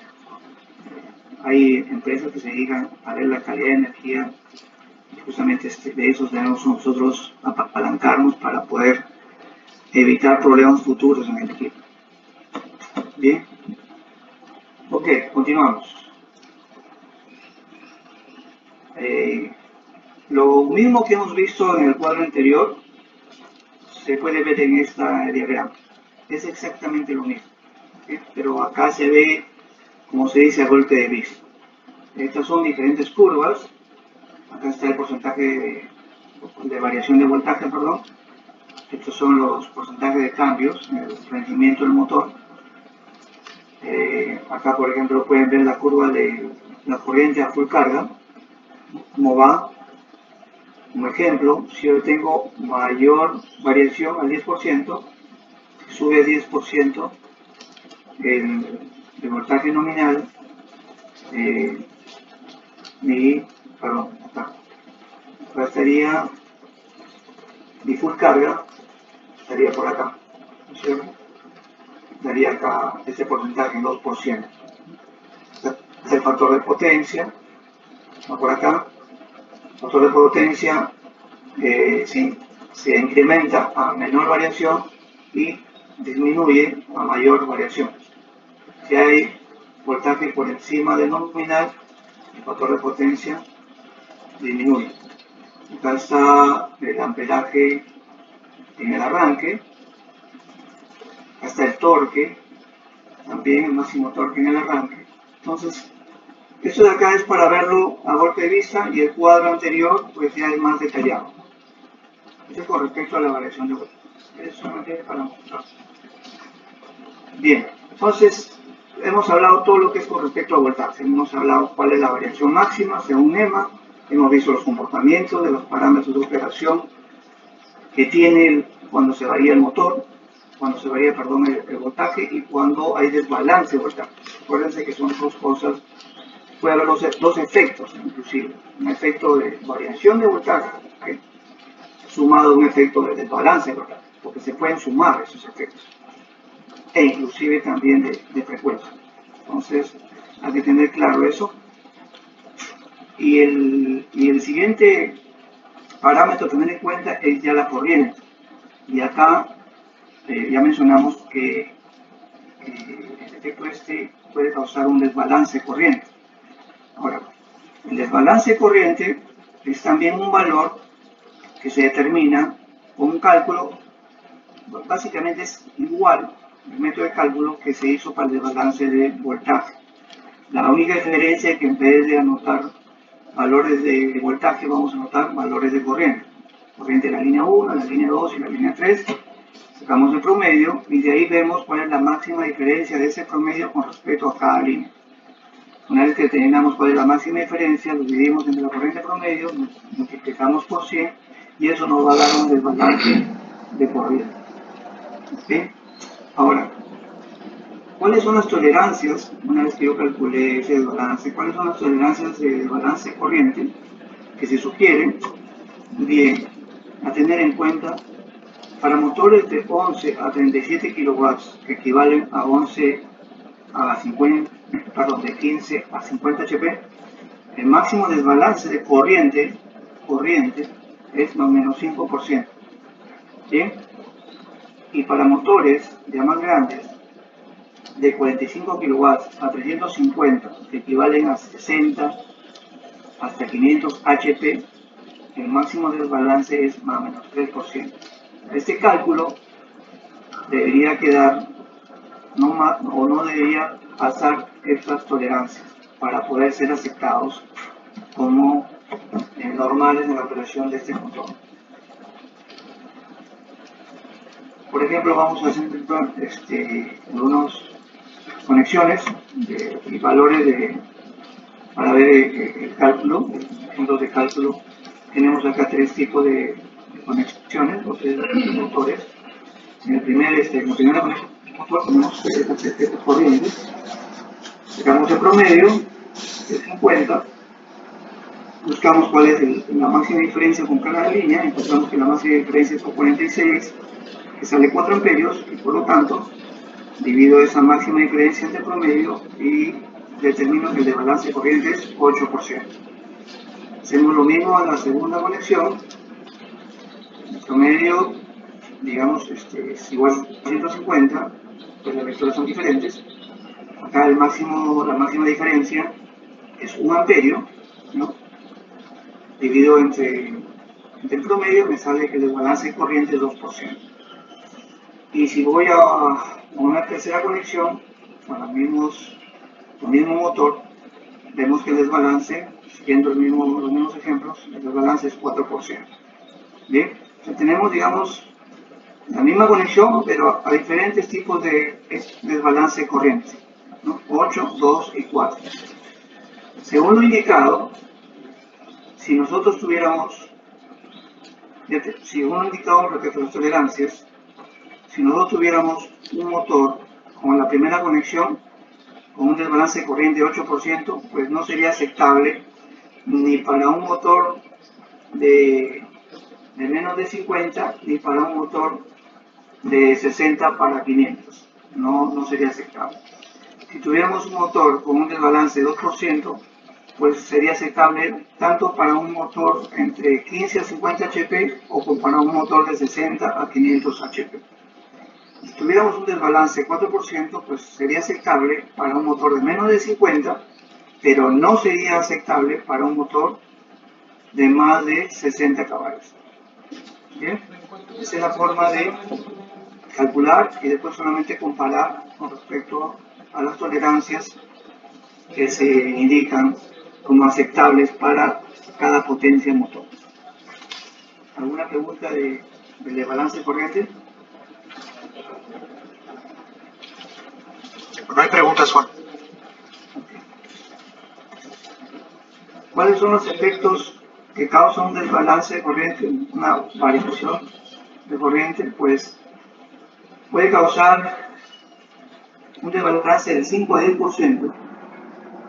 Hay empresas que se dedican a ver la calidad de energía y justamente de esos debemos nosotros apalancarnos para poder evitar problemas futuros en el equipo. Bien. Ok, continuamos. Lo mismo que hemos visto en el cuadro anterior se puede ver en este diagrama. Es exactamente lo mismo. ¿Sí? Pero acá se ve, como se dice, a golpe de vista. Estas son diferentes curvas. Acá está el porcentaje de variación de voltaje, perdón. Estos son los porcentajes de cambios en el rendimiento del motor. Acá, por ejemplo, pueden ver la curva de la corriente a full carga, cómo va. Como ejemplo, si yo tengo mayor variación al 10%, sube 10% el voltaje nominal, acá estaría mi full carga, estaría por acá, ¿no es cierto? Daría acá este porcentaje en 2%. Es el factor de potencia, va por acá. El factor de potencia se incrementa a menor variación y disminuye a mayor variación. Si hay voltaje por encima del nominal, el factor de potencia disminuye. Acá está el amperaje en el arranque, acá está el torque, también el máximo torque en el arranque. Entonces, esto de acá es para verlo a golpe de vista y el cuadro anterior pues ya es más detallado. Eso es con respecto a la variación de voltaje. Es solamente para mostrar. Bien, entonces hemos hablado todo lo que es con respecto a voltaje. Hemos hablado cuál es la variación máxima según NEMA. Hemos visto los comportamientos de los parámetros de operación que tiene cuando se varía el motor. cuando se varía, perdón, el voltaje y cuando hay desbalance de voltaje. Acuérdense que son dos cosas, puede haber dos efectos inclusive, un efecto de variación de voltaje, ¿okay?, sumado a un efecto de desbalance de voltaje, porque se pueden sumar esos efectos, e inclusive también de frecuencia. Entonces, hay que tener claro eso. Y el siguiente parámetro a tener en cuenta es ya la corriente. Y acá ya mencionamos que el efecto este puede causar un desbalance corriente. Ahora, el desbalance corriente es también un valor que se determina con un cálculo, básicamente es igual el método de cálculo que se hizo para el desbalance de voltaje. La única diferencia es que en vez de anotar valores de voltaje, vamos a anotar valores de corriente. Corriente de la línea 1, la línea 2 y la línea 3. Sacamos el promedio y de ahí vemos cuál es la máxima diferencia de ese promedio con respecto a cada línea. Una vez que determinamos cuál es la máxima diferencia, lo dividimos entre la corriente promedio, multiplicamos por 100 y eso nos va a dar un desbalance de corriente. ¿Sí? Ahora, ¿cuáles son las tolerancias? Una vez que yo calculé ese desbalance, ¿cuáles son las tolerancias de desbalance corriente que se sugieren? Bien, a tener en cuenta, para motores de 11 a 37 kilowatts, que equivalen a 11 a 50, perdón, de 15 a 50 HP, el máximo desbalance de corriente es más o menos 5%. ¿Bien? Y para motores ya más grandes, de 45 kilowatts a 350, que equivalen a 60 hasta 500 HP, el máximo desbalance es más o menos 3%. Este cálculo debería quedar, no debería pasar estas tolerancias para poder ser aceptados como normales en la operación de este motor. Por ejemplo, vamos a hacer algunas conexiones y valores para ver el cálculo, ejemplos de cálculo. Tenemos acá tres tipos de conexiones, o sea, motores. En la primera conexión tenemos estas corrientes. Sacamos el promedio de 50, buscamos cuál es la máxima diferencia con cada línea, encontramos que la máxima diferencia es con 46, que sale 4 amperios, y por lo tanto divido esa máxima diferencia entre promedio y determino que el desbalance de corriente es 8%. Hacemos lo mismo a la segunda conexión. El promedio, digamos, es igual a 150, pues las vectores son diferentes. Acá la máxima diferencia es 1 amperio, ¿no? Divido entre el promedio, me sale que el desbalance de corriente es 2%. Y si voy a una tercera conexión, con el mismo motor, vemos que el desbalance, siguiendo los mismos ejemplos, el desbalance es 4%. Bien, entonces tenemos, digamos, la misma conexión, pero a diferentes tipos de desbalance de corriente, ¿no? 8, 2 y 4. Según lo indicado, si nosotros tuviéramos, según lo indicado respecto a las tolerancias, si nosotros tuviéramos un motor con la primera conexión, con un desbalance de corriente de 8%, pues no sería aceptable ni para un motor de menos de 50, ni para un motor de 60 para 500. No sería aceptable. Si tuviéramos un motor con un desbalance de 2%, pues sería aceptable tanto para un motor entre 15 a 50 HP o para un motor de 60 a 500 HP. Si tuviéramos un desbalance de 4%, pues sería aceptable para un motor de menos de 50, pero no sería aceptable para un motor de más de 60 caballos. ¿Bien? Esa es la forma de calcular y después solamente comparar con respecto a las tolerancias que se indican como aceptables para cada potencia motor. ¿Alguna pregunta del desbalance de corriente? No hay preguntas, Juan. ¿Cuáles son los efectos que causan un desbalance de corriente, una variación de corriente? Pues puede causar un desbalance del 5 a 10%,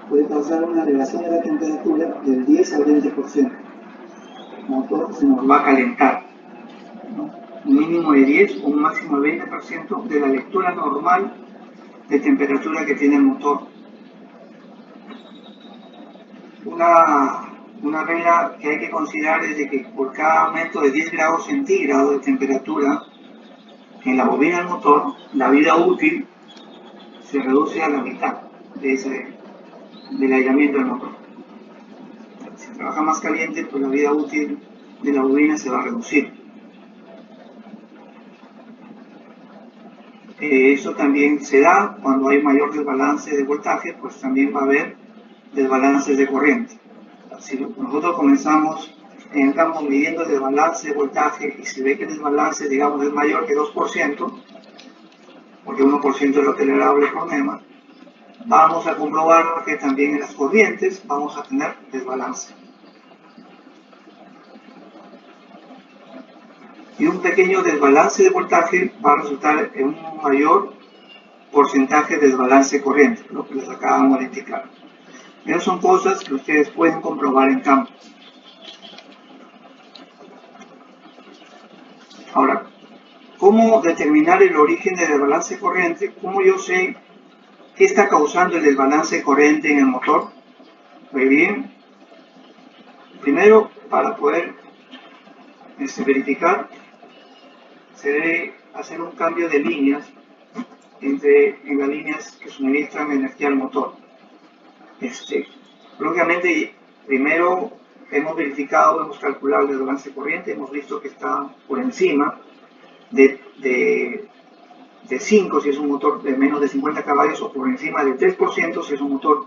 puede causar una elevación de la temperatura del 10 al 20%. El motor se nos va a calentar, ¿no? Un mínimo de 10 o un máximo de 20% de la lectura normal de temperatura que tiene el motor. Una regla que hay que considerar es de que por cada aumento de 10 grados centígrados de temperatura en la bobina del motor, la vida útil se reduce a la mitad del aislamiento del motor. Si trabaja más caliente, pues la vida útil de la bobina se va a reducir. Eso también se da cuando hay mayor desbalance de voltaje, pues también va a haber desbalances de corriente. Si nosotros comenzamos en el campo midiendo el desbalance de voltaje y se ve que el desbalance, digamos, es mayor que 2%, porque 1% es lo tolerable por NEMA, vamos a comprobar que también en las corrientes vamos a tener desbalance. Y un pequeño desbalance de voltaje va a resultar en un mayor porcentaje de desbalance de corriente, lo que les acabamos de indicar. Esas son cosas que ustedes pueden comprobar en campo. Ahora, ¿cómo determinar el origen del desbalance de corriente? ¿Cómo yo sé qué está causando el desbalance de corriente en el motor? Muy bien. Primero, para poder verificar, se debe hacer un cambio de líneas en las líneas que suministran energía al motor. Lógicamente, primero hemos verificado, hemos calculado el desbalance de corriente, hemos visto que está por encima de 5 si es un motor de menos de 50 caballos o por encima del 3% si es un motor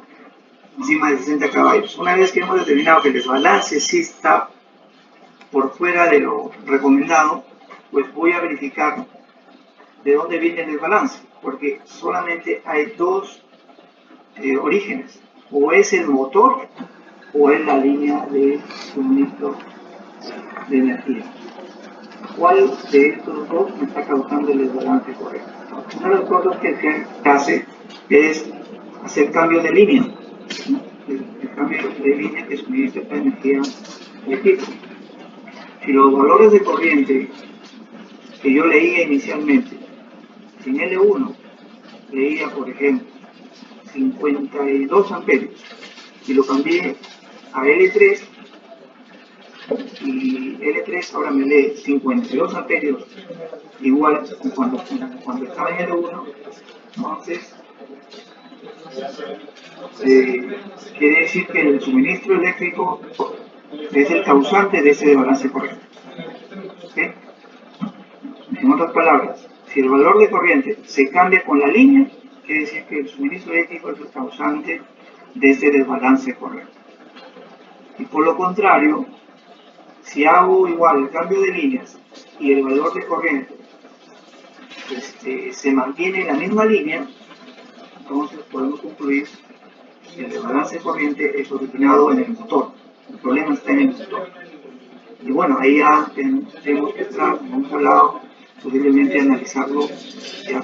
encima de 60 caballos. Una vez que hemos determinado que el desbalance sí está por fuera de lo recomendado, pues voy a verificar de dónde viene el desbalance, porque solamente hay dos orígenes, o es el motor o es la línea de suministro de energía. ¿Cuál de estos dos me está causando el desbalance correcto? Una de las cosas que se hace es hacer cambio de línea, ¿no? El cambio de línea que suministra esta energía al equipo. Si los valores de corriente que yo leía inicialmente, en L1 leía, por ejemplo, 52 amperios y lo cambié a L3 y L3 ahora me lee 52 amperios igual que cuando estaba en L1, entonces quiere decir que el suministro eléctrico es el causante de ese desbalance de corriente. ¿Okay? En otras palabras, si el valor de corriente se cambia con la línea, quiere decir que el suministro eléctrico es el causante de ese desbalance de corriente. Y por lo contrario, si hago igual el cambio de líneas y el valor de corriente se mantiene en la misma línea, entonces podemos concluir que el desbalance de corriente es originado en el motor. El problema está en el motor. Y bueno, ahí ya tenemos que entrar, como hemos hablado, posiblemente analizarlo ya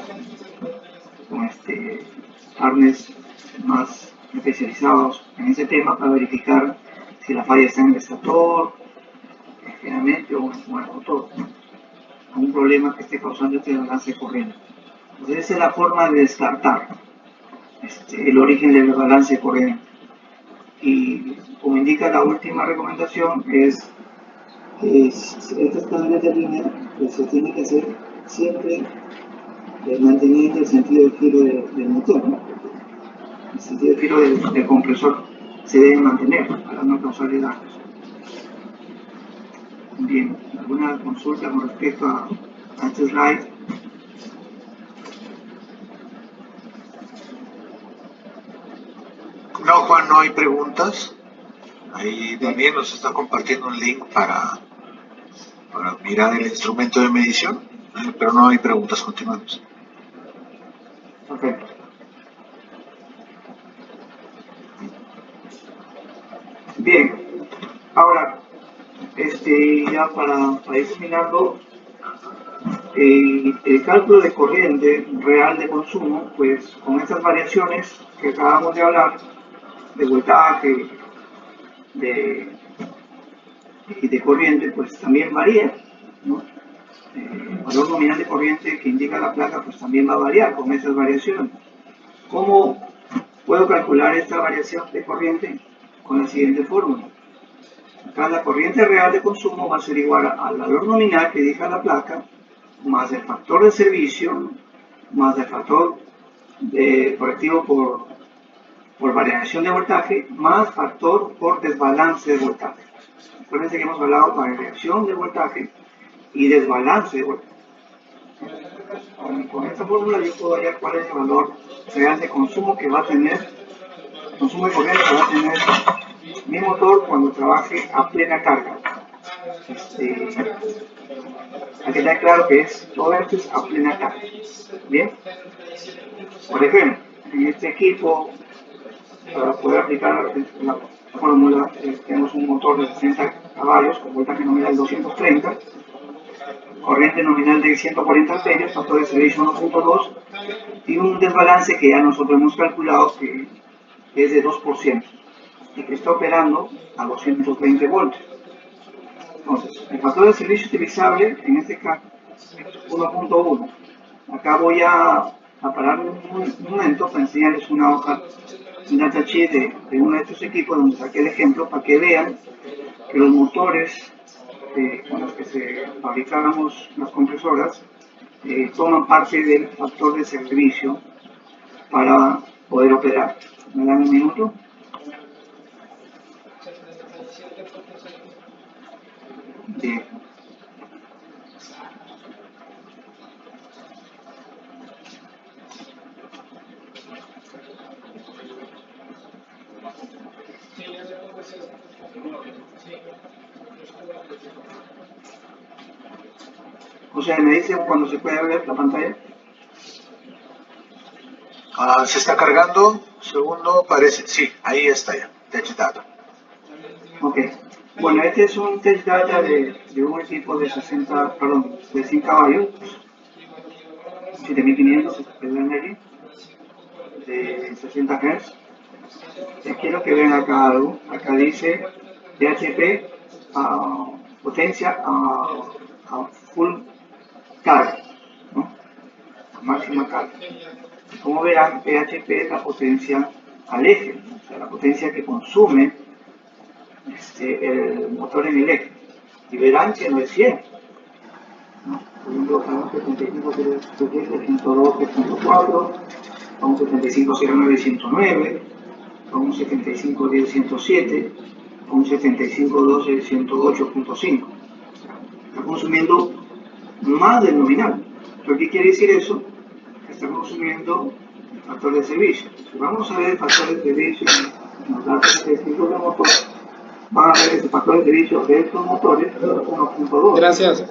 con arnes más especializados en ese tema para verificar si la falla está en el estator, generalmente, o en el motor, algún problema que esté causando este desbalance de corriente. Entonces esa es la forma de descartar el origen del desbalance de corriente. Y como indica la última recomendación, es que estos cambios de línea pues, se tiene que hacer siempre manteniendo el sentido de giro del motor, ¿no? El sentido de giro del compresor se debe mantener para no causarle daños. Bien, ¿alguna consulta con respecto a este slide? No, Juan, no hay preguntas. Ahí Daniel nos está compartiendo un link para mirar el instrumento de medición, pero no hay preguntas. Continuamos. Perfecto. Bien, ahora, ya para ir terminando, El cálculo de corriente real de consumo, pues con estas variaciones que acabamos de hablar, de voltaje y de corriente, pues también varía, ¿no? El valor nominal de corriente que indica la placa, pues también va a variar con esas variaciones. ¿Cómo puedo calcular esta variación de corriente? Con la siguiente fórmula. Acá la corriente real de consumo va a ser igual al valor nominal que indica la placa, más el factor de servicio, más el factor correctivo por variación de voltaje, más factor por desbalance de voltaje. Acuérdense que hemos hablado de variación de voltaje y desbalance de voltaje. Con esta fórmula yo puedo hallar cuál es el valor real de consumo que va a tener, consumo de corriente que va a tener mi motor cuando trabaje a plena carga. Hay que estar claro que todo esto es a plena carga. Bien, por ejemplo, en este equipo, para poder aplicar la fórmula, tenemos un motor de 60 caballos con voltaje nominal 230, corriente nominal de 140 amperios, factor de servicio 1.2 y un desbalance que ya nosotros hemos calculado que es de 2% y que está operando a 220 voltios. Entonces, el factor de servicio utilizable en este caso es 1.1. Acá voy a parar un momento para enseñarles una hoja, un datasheet de uno de estos equipos donde saqué el ejemplo para que vean que los motores con los que se fabricábamos las compresoras toman parte del factor de servicio para poder operar. ¿Me dan un minuto? Bien. O sea, me dice cuando se puede ver la pantalla. Se está cargando. Segundo, parece. Sí, ahí está ya. Test data. Ok. Bueno, este es un test data de un equipo de 100 caballos, 7500, que ven aquí, de 60 Hz. Quiero que vean acá algo. Acá dice PHP potencia a full carga, ¿no? A máxima carga. Como verán, PHP es la potencia al eje, ¿no? O sea, la potencia que consume el motor en el eje. Y verán que no es 100. ¿No? Por ejemplo, a un 75 102, 104, a un 75 09, 109, a un 75 10, 107, a un 75 12, 108.5. Está consumiendo más del nominal. ¿Pero qué quiere decir eso? Que está consumiendo el factor de servicio. Si vamos a ver el factor de servicio en los datos estadísticos del motor, van a ver que el factor de servicio de estos motores es 1.2. Gracias.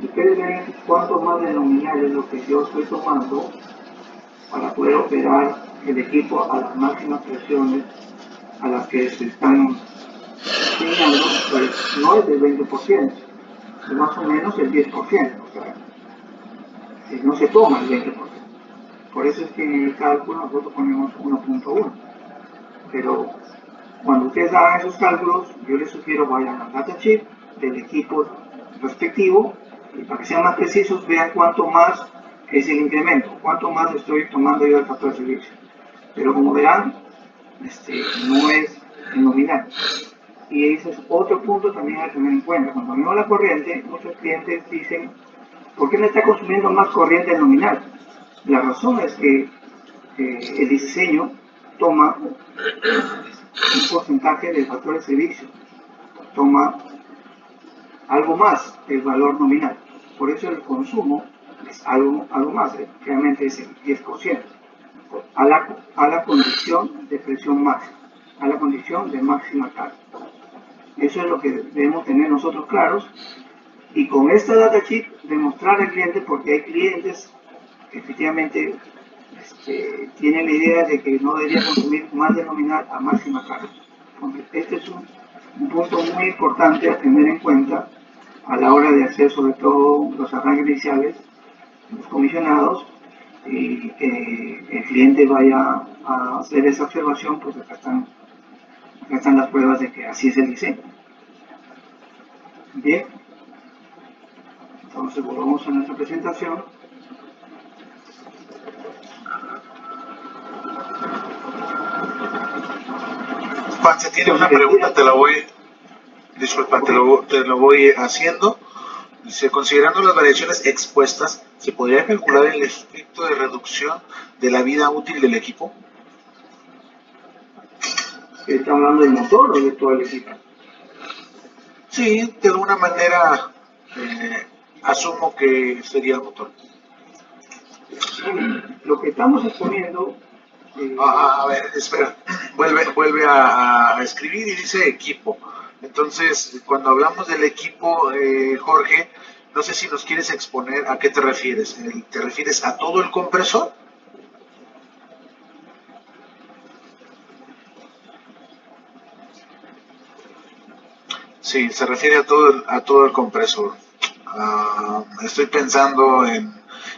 Y ustedes ven cuánto más de nominal es lo que yo estoy tomando para poder operar el equipo a las máximas presiones a las que se están enseñando, pues no es del 20%, es más o menos el 10%, o sea, no se toma el 20%. Por eso es que en el cálculo nosotros ponemos 1.1. Pero cuando ustedes hagan esos cálculos, yo les sugiero vayan al datasheet del equipo respectivo y para que sean más precisos vean cuánto más es el incremento, cuánto más estoy tomando yo del factor de servicio. Pero como verán, no es el nominal. Y ese es otro punto también a tener en cuenta. Cuando vemos la corriente, muchos clientes dicen, ¿por qué no está consumiendo más corriente del nominal? La razón es que el diseño toma un porcentaje del factor de servicio, toma algo más del valor nominal. Por eso el consumo es algo más, realmente es el 10%, a la condición de presión máxima, a la condición de máxima carga. Eso es lo que debemos tener nosotros claros y con esta datasheet demostrar al cliente, porque hay clientes que efectivamente tienen la idea de que no debería consumir más de nominal a máxima carga. Entonces, este es un punto muy importante a tener en cuenta a la hora de hacer sobre todo los arranques iniciales los comisionados y que el cliente vaya a hacer esa observación, pues acá están las pruebas de que así es el diseño. Bien, entonces volvamos a nuestra presentación. Juan, se tiene una pregunta, te lo voy haciendo. Dice, considerando las variaciones expuestas, ¿se podría calcular el efecto de reducción de la vida útil del equipo? ¿Está hablando del motor o de todo el equipo? Sí, de alguna manera asumo que sería el motor. Lo que estamos exponiendo... A ver, espera, vuelve a escribir y dice equipo. Entonces, cuando hablamos del equipo, Jorge, no sé si nos quieres exponer a qué te refieres. ¿Te refieres a todo el compresor? Sí, se refiere a todo el compresor. Estoy pensando en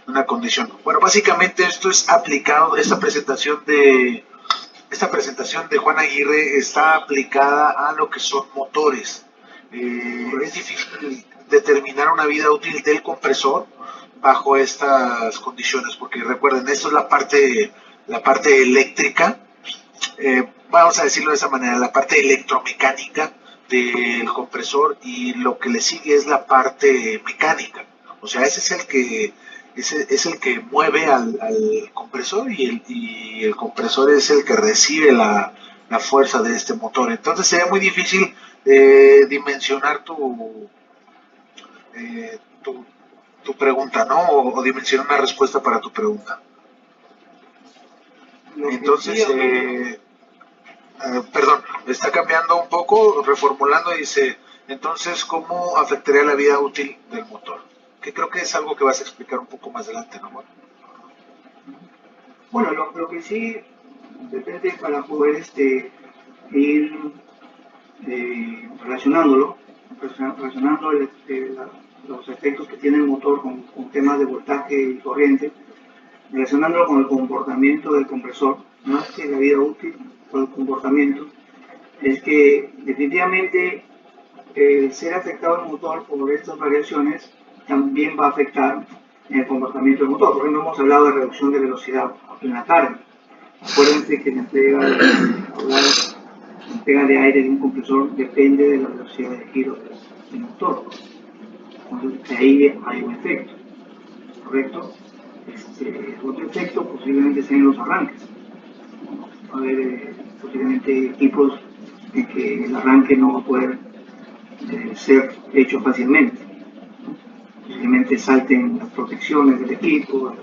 una condición. Bueno, básicamente esto es aplicado, esta presentación de Juan Aguirre está aplicada a lo que son motores. Es difícil determinar una vida útil del compresor bajo estas condiciones, porque recuerden, esto es la parte eléctrica, vamos a decirlo de esa manera, la parte electromecánica del compresor, y lo que le sigue es la parte mecánica. O sea, ese es el que mueve al compresor, y el compresor es el que recibe la fuerza de este motor. Entonces sería muy difícil dimensionar tu pregunta, ¿no? O dimensionar una respuesta para tu pregunta. Entonces, perdón, está cambiando un poco, reformulando, y dice, entonces, ¿cómo afectaría la vida útil del motor? Que creo que es algo que vas a explicar un poco más adelante, ¿no? Bueno, lo que sí, depende para poder ir relacionando los efectos que tiene el motor con temas de voltaje y corriente, relacionándolo con el comportamiento del compresor, más que la vida útil, con el comportamiento, es que definitivamente el ser afectado el motor por estas variaciones también va a afectar en el comportamiento del motor. Por ejemplo, hemos hablado de reducción de velocidad en la carga. Acuérdense que la entrega de aire de un compresor depende de la velocidad de giro del motor. Entonces, de ahí hay un efecto, ¿correcto? Otro efecto posiblemente sean los arranques. Va a haber posiblemente equipos en que el arranque no va a poder ser hecho fácilmente. Posiblemente salten las protecciones del equipo,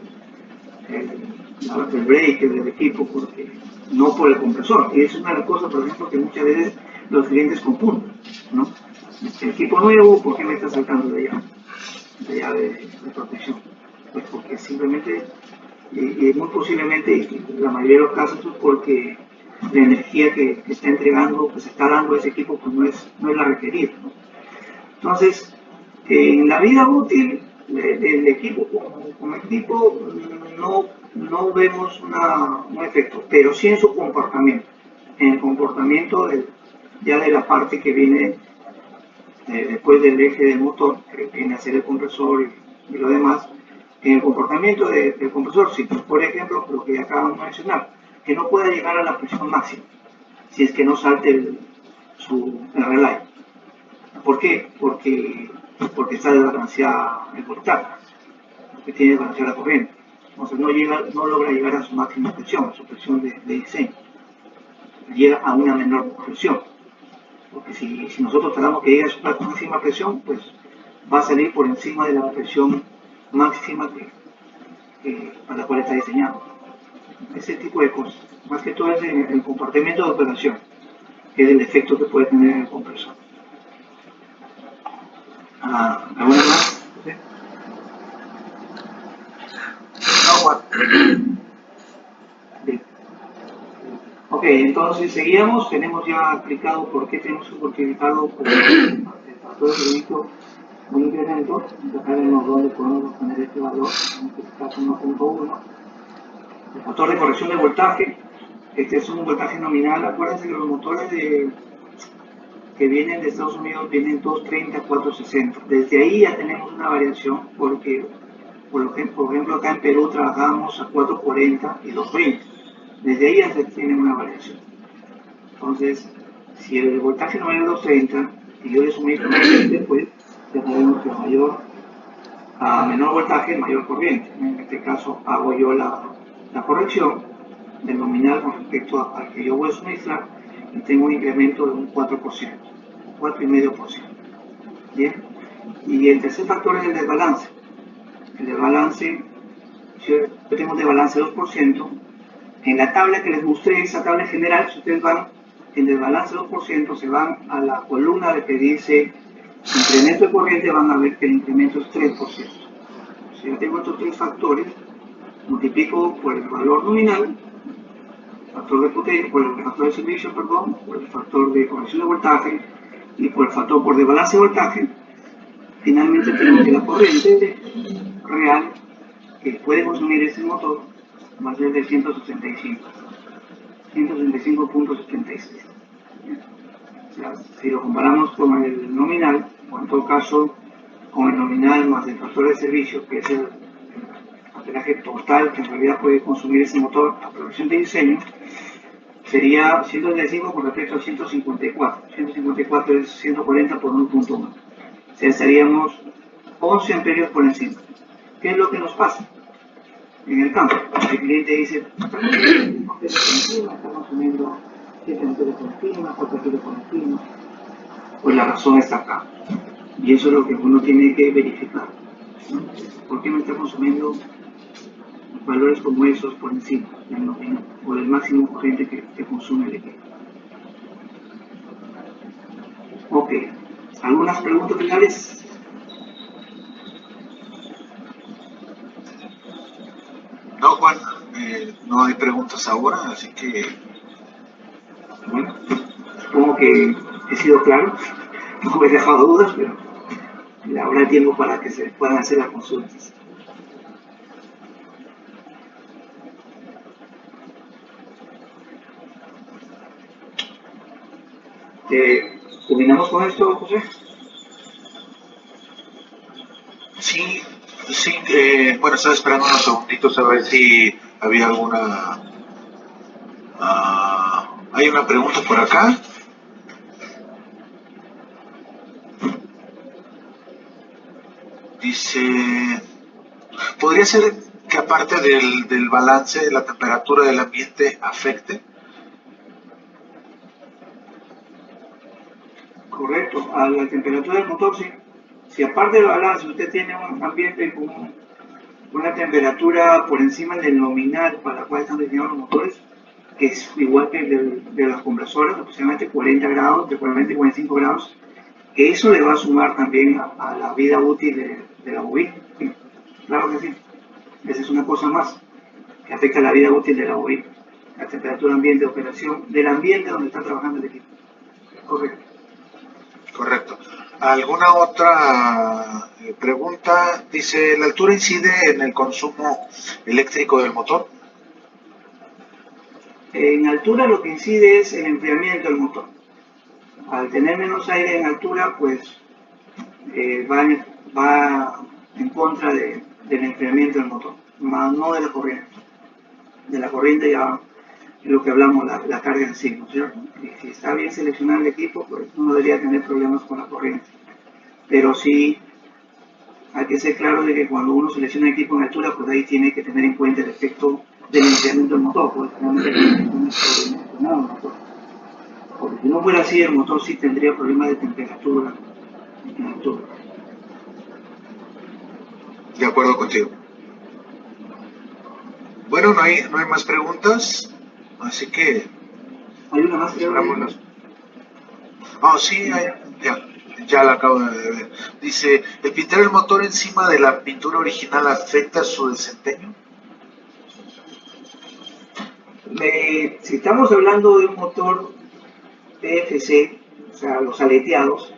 el breaker del equipo, porque no por el compresor. Y eso es una cosa, por ejemplo, que muchas veces los clientes confunden, ¿no? El equipo nuevo, ¿por qué me está saltando de allá de protección? Pues porque simplemente, y muy posiblemente, la mayoría de los casos es porque la energía que está entregando, que se está dando a ese equipo, pues no es la requerida, ¿no? Entonces, en la vida útil del equipo como equipo no vemos un efecto, pero sí en su comportamiento, en el comportamiento ya de la parte que viene después del eje del motor, que viene a ser el compresor y lo demás. En el comportamiento del compresor, si por ejemplo, lo que acabamos de mencionar, que no pueda llegar a la presión máxima, si es que no salte el relay. ¿Por qué? Porque está desbalanceada el voltaje, porque tiene desbalanceada la corriente. Entonces no logra llegar a su máxima presión, a su presión de diseño. Llega a una menor presión. Porque si nosotros tratamos que llegue a su máxima presión, pues va a salir por encima de la presión máxima para la cual está diseñado. Ese tipo de cosas. Más que todo es el comportamiento de operación, que es el efecto que puede tener el compresor. ¿Alguna más? Bien. Ok, entonces seguíamos. Tenemos ya explicado por qué tenemos que multiplicarlo por el factor de un incremento, acá vemos dónde podemos obtener este valor, en este caso 1.1. El factor de corrección de voltaje, este es un voltaje nominal. Acuérdense que los motores que vienen de Estados Unidos vienen 230, 460. Desde ahí ya tenemos una variación porque, por ejemplo, acá en Perú trabajamos a 440 y 220. Desde ahí ya se tiene una variación. Entonces, si el voltaje nominal es 230 y yo le suministro 20, pues ya sabemos que a menor voltaje, mayor corriente. En este caso hago yo la corrección del nominal con respecto al que yo voy a suministrar y tengo un incremento de un 4%, 4,5%. Bien. Y el tercer factor es el desbalance. El desbalance, si yo tengo un desbalance de 2%, en la tabla que les mostré, esa tabla general, si ustedes van en desbalance 2%, se van a la columna de que dice incremento de corriente, van a ver que el incremento es 3%. Si yo tengo estos tres factores, multiplico por el valor nominal, factor de potencia, por el factor de servicio, perdón, por el factor de corrección de voltaje y por el factor por desbalance de voltaje, finalmente tengo que la corriente real que puede consumir ese motor va a ser de 165.76. O sea, si lo comparamos con el nominal, o en todo caso con el nominal más el factor de servicio, que es el amperaje total que en realidad puede consumir ese motor a producción de diseño, sería 135 con respecto a 154. 154 es 140 por 1.1. O sea, estaríamos 11 amperios por encima. ¿Qué es lo que nos pasa en el campo? El cliente dice, está consumiendo 7 amperios por encima, 4 amperios por encima. Pues la razón está acá. Y eso es lo que uno tiene que verificar. ¿Por qué me está consumiendo valores como esos por encima del nominal o del máximo corriente que consume el equipo? Ok. ¿Algunas preguntas finales? No, Juan, no hay preguntas ahora, así que... Bueno, supongo que he sido claro. No me he dejado dudas, pero habrá tiempo para que se puedan hacer las consultas. ¿Terminamos con esto, José? Sí, sí, bueno, estaba esperando unos segunditos a ver si había alguna... hay una pregunta por acá. Dice, ¿podría ser que aparte del balance, la temperatura del ambiente afecte? Correcto, a la temperatura del motor, sí. Si aparte del balance usted tiene un ambiente con una temperatura por encima del nominal para la cual están diseñados los motores, que es igual que el de las compresoras, aproximadamente 40 grados, de 40 y 45 grados, que eso le va a sumar también a la vida útil de la bobina. ¿Sí? Claro que sí. Esa es una cosa más que afecta a la vida útil de la bobina, la temperatura ambiente de operación del ambiente donde está trabajando el equipo. Correcto. Correcto. ¿Alguna otra pregunta? Dice, ¿la altura incide en el consumo eléctrico del motor? En altura lo que incide es el enfriamiento del motor. Al tener menos aire en altura, pues va en contra del enfriamiento del motor, más no de la corriente. De la corriente ya es lo que hablamos, la carga en sí, ¿no es cierto? Y si está bien seleccionado el equipo, pues no debería tener problemas con la corriente. Pero sí hay que ser claro de que cuando uno selecciona equipo en altura, pues ahí tiene que tener en cuenta el efecto del enfriamiento del motor, porque porque si no fuera así, el motor sí tendría problemas de temperatura en altura. De acuerdo contigo. Bueno, no hay más preguntas, así que... Hay una más que cerramos. Sí, ya la acabo de ver. Dice, ¿el pintar el motor encima de la pintura original afecta su desempeño? Si estamos hablando de un motor PFC, o sea, los aleteados,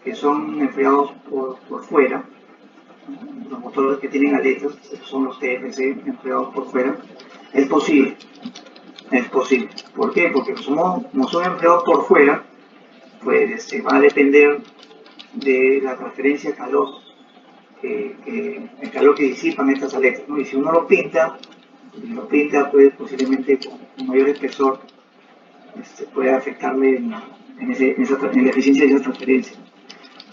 que son enfriados por fuera, los motores que tienen aletas, son los TFC enfriados por fuera, es posible. Es posible. ¿Por qué? Porque como son enfriados por fuera, pues va a depender de la transferencia de calor, el calor que disipan estas aletas, ¿no? Y si uno lo pinta, pues posiblemente con mayor espesor, puede afectarle en la eficiencia de esa transferencia.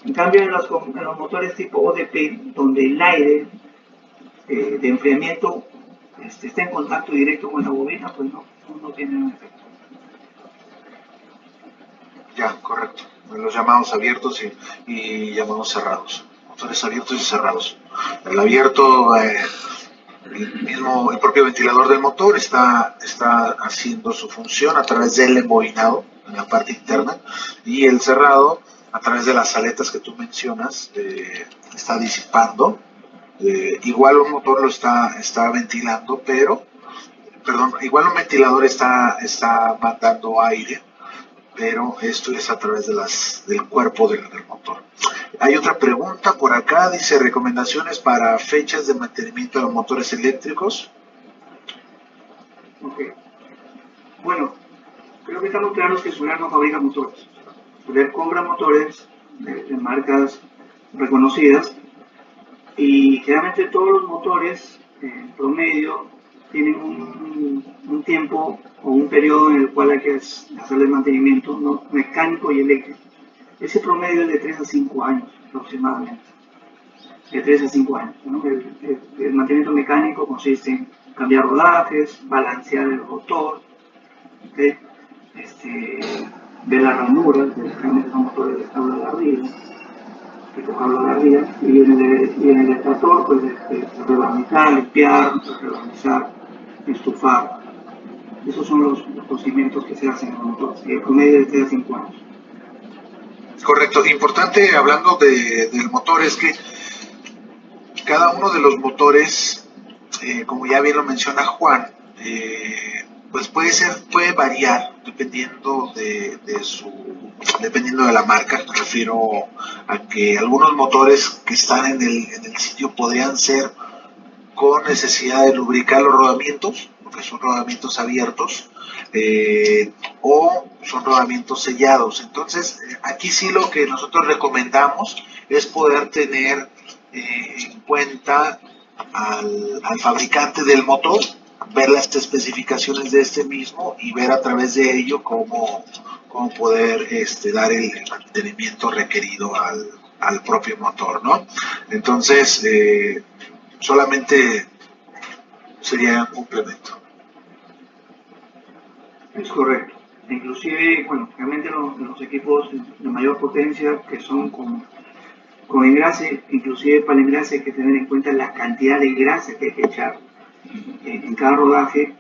En cambio, en los motores tipo ODP, donde el aire de enfriamiento está en contacto directo con la bobina, pues no tiene un efecto. Ya, correcto. Los llamados abiertos y llamados cerrados. Motores abiertos y cerrados. El abierto, el propio ventilador del motor está haciendo su función a través del embobinado en la parte interna, y el cerrado, a través de las aletas que tú mencionas, está disipando. Igual un motor lo está ventilando, igual un ventilador está mandando aire, pero esto es a través del cuerpo del motor. Hay otra pregunta por acá, dice recomendaciones para fechas de mantenimiento de los motores eléctricos. Ok. Bueno, creo que estamos claros que Solar no fabrica motores. Solar compra motores de marcas reconocidas, y generalmente todos los motores en promedio tienen un tiempo o un periodo en el cual hay que hacerle mantenimiento, ¿no?, mecánico y eléctrico. Ese promedio es de 3 a 5 años aproximadamente. De 3 a 5 años. ¿No? El mantenimiento mecánico consiste en cambiar rodajes, balancear el rotor, ¿okay? Ver las ranuras, generalmente son motores de tabla de arriba, y en el extractor, pues rebarnizar, limpiar, rebarnizar, estufar. Esos son los procedimientos que se hacen en los motores, y el promedio de 3 a 5 años. Correcto. Importante, hablando del motor, es que cada uno de los motores, como ya bien lo menciona Juan, pues puede variar dependiendo dependiendo de la marca. Me refiero a que algunos motores que están en el sitio podrían ser con necesidad de lubricar los rodamientos, porque son rodamientos abiertos, o son rodamientos sellados. Entonces, aquí sí lo que nosotros recomendamos es poder tener en cuenta al fabricante del motor, ver las especificaciones de este mismo y ver a través de ello cómo poder dar el mantenimiento requerido al propio motor, ¿no? Entonces, solamente sería un complemento. Es correcto. Inclusive, bueno, realmente los equipos de mayor potencia, que son con engrase, inclusive para el engrase hay que tener en cuenta la cantidad de grasa que hay que echar en cada rodaje.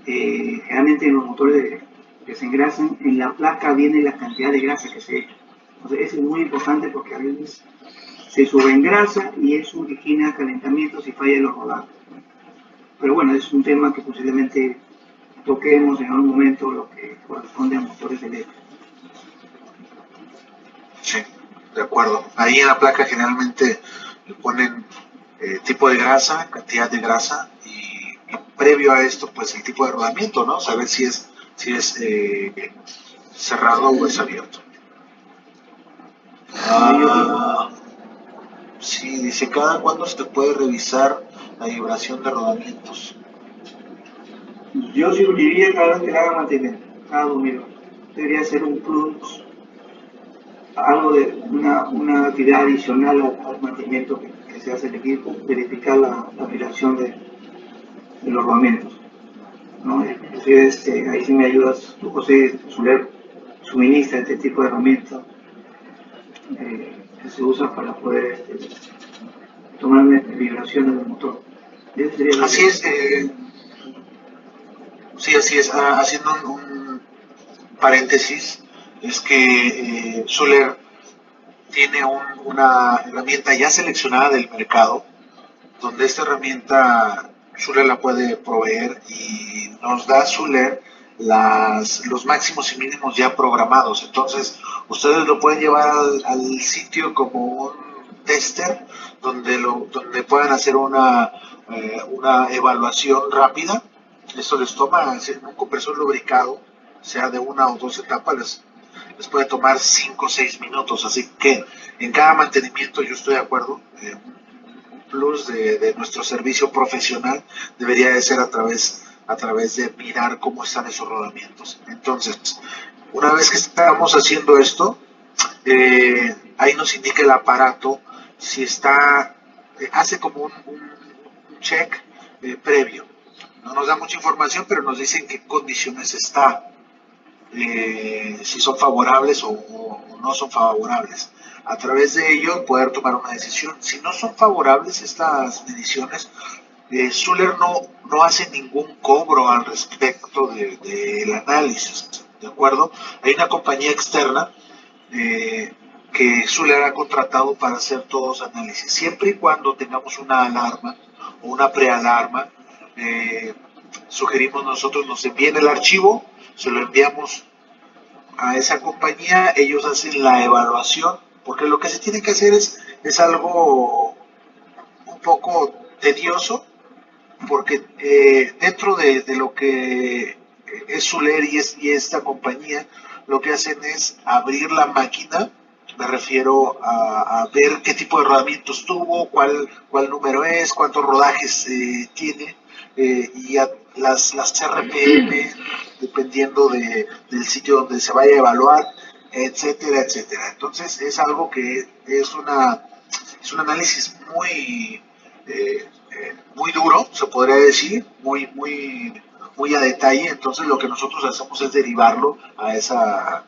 Generalmente en los motores que se engrasan, en la placa viene la cantidad de grasa que se echa. Entonces eso es muy importante, porque a veces se sobreengrasa y eso origina calentamientos y falla en los rodajes. Pero bueno, es un tema que posiblemente toquemos en algún momento, lo que corresponde a motores eléctricos. Sí, de acuerdo. Ahí en la placa generalmente le ponen tipo de grasa, cantidad de grasa, y previo a esto, pues el tipo de rodamiento, ¿no? Saber si es cerrado o es abierto. Sí, dice, ¿cada cuándo se puede revisar la vibración de rodamientos? Yo sugeriría cada vez que le haga mantenimiento, cada 2000 horas. Debería ser un plus, algo de una actividad adicional al mantenimiento que se hace el equipo, verificar la vibración de los rodamientos, ¿no? Inclusive, ahí sí me ayudas tú, José. Soler suministra este tipo de herramientas que se usa para poder tomar vibraciones del motor. Así es. Sí, así es. Haciendo un paréntesis, es que Soler tiene una herramienta ya seleccionada del mercado, donde esta herramienta Soler la puede proveer y nos da Soler los máximos y mínimos ya programados. Entonces, ustedes lo pueden llevar al sitio como tester donde puedan hacer una evaluación rápida. Esto les toma, un compresor lubricado, sea de una o dos etapas, les puede tomar 5 o 6 minutos. Así que en cada mantenimiento yo estoy de acuerdo. Un plus de nuestro servicio profesional debería de ser a través de mirar cómo están esos rodamientos. Entonces, una vez que estamos haciendo esto, ahí nos indica el aparato si está, hace como un check previo. No nos da mucha información, pero nos dice en qué condiciones está, si son favorables o no son favorables. A través de ello poder tomar una decisión. Si no son favorables estas mediciones, Schuler no hace ningún cobro al respecto del análisis, ¿de acuerdo? Hay una compañía externa que Schuler ha contratado para hacer todos los análisis. Siempre y cuando tengamos una alarma o una prealarma, sugerimos nosotros nos envíen el archivo, se lo enviamos a esa compañía, ellos hacen la evaluación, porque lo que se tiene que hacer es algo un poco tedioso, porque dentro de lo que es Schuler y esta compañía, lo que hacen es abrir la máquina, me refiero a ver qué tipo de rodamientos tuvo, cuál número es, cuántos rodajes tiene, y las RPM, dependiendo del sitio donde se vaya a evaluar, etcétera, etcétera. Entonces es algo que es un análisis muy duro, se podría decir, muy a detalle. Entonces lo que nosotros hacemos es derivarlo a esa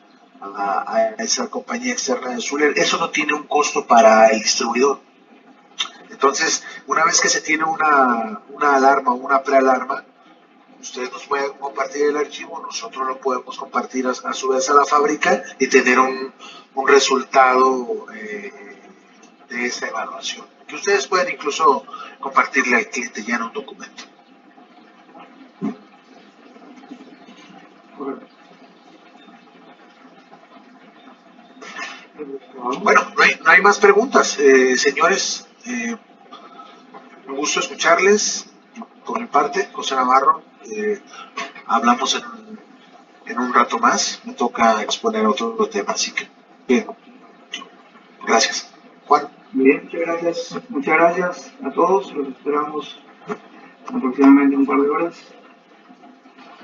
compañía externa de Schuler. Eso no tiene un costo para el distribuidor. Entonces, una vez que se tiene una alarma o una prealarma, ustedes nos pueden compartir el archivo, nosotros lo podemos compartir a su vez a la fábrica y tener un resultado de esa evaluación, que ustedes pueden incluso compartirle al cliente ya en un documento. Bueno, no hay más preguntas. Señores, un gusto escucharles. Por mi parte, José Navarro, hablamos en un rato más. Me toca exponer otro tema, así que bien. Gracias. Juan. Bien, muchas gracias a todos, los esperamos aproximadamente un par de horas.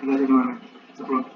Gracias nuevamente. Hasta pronto.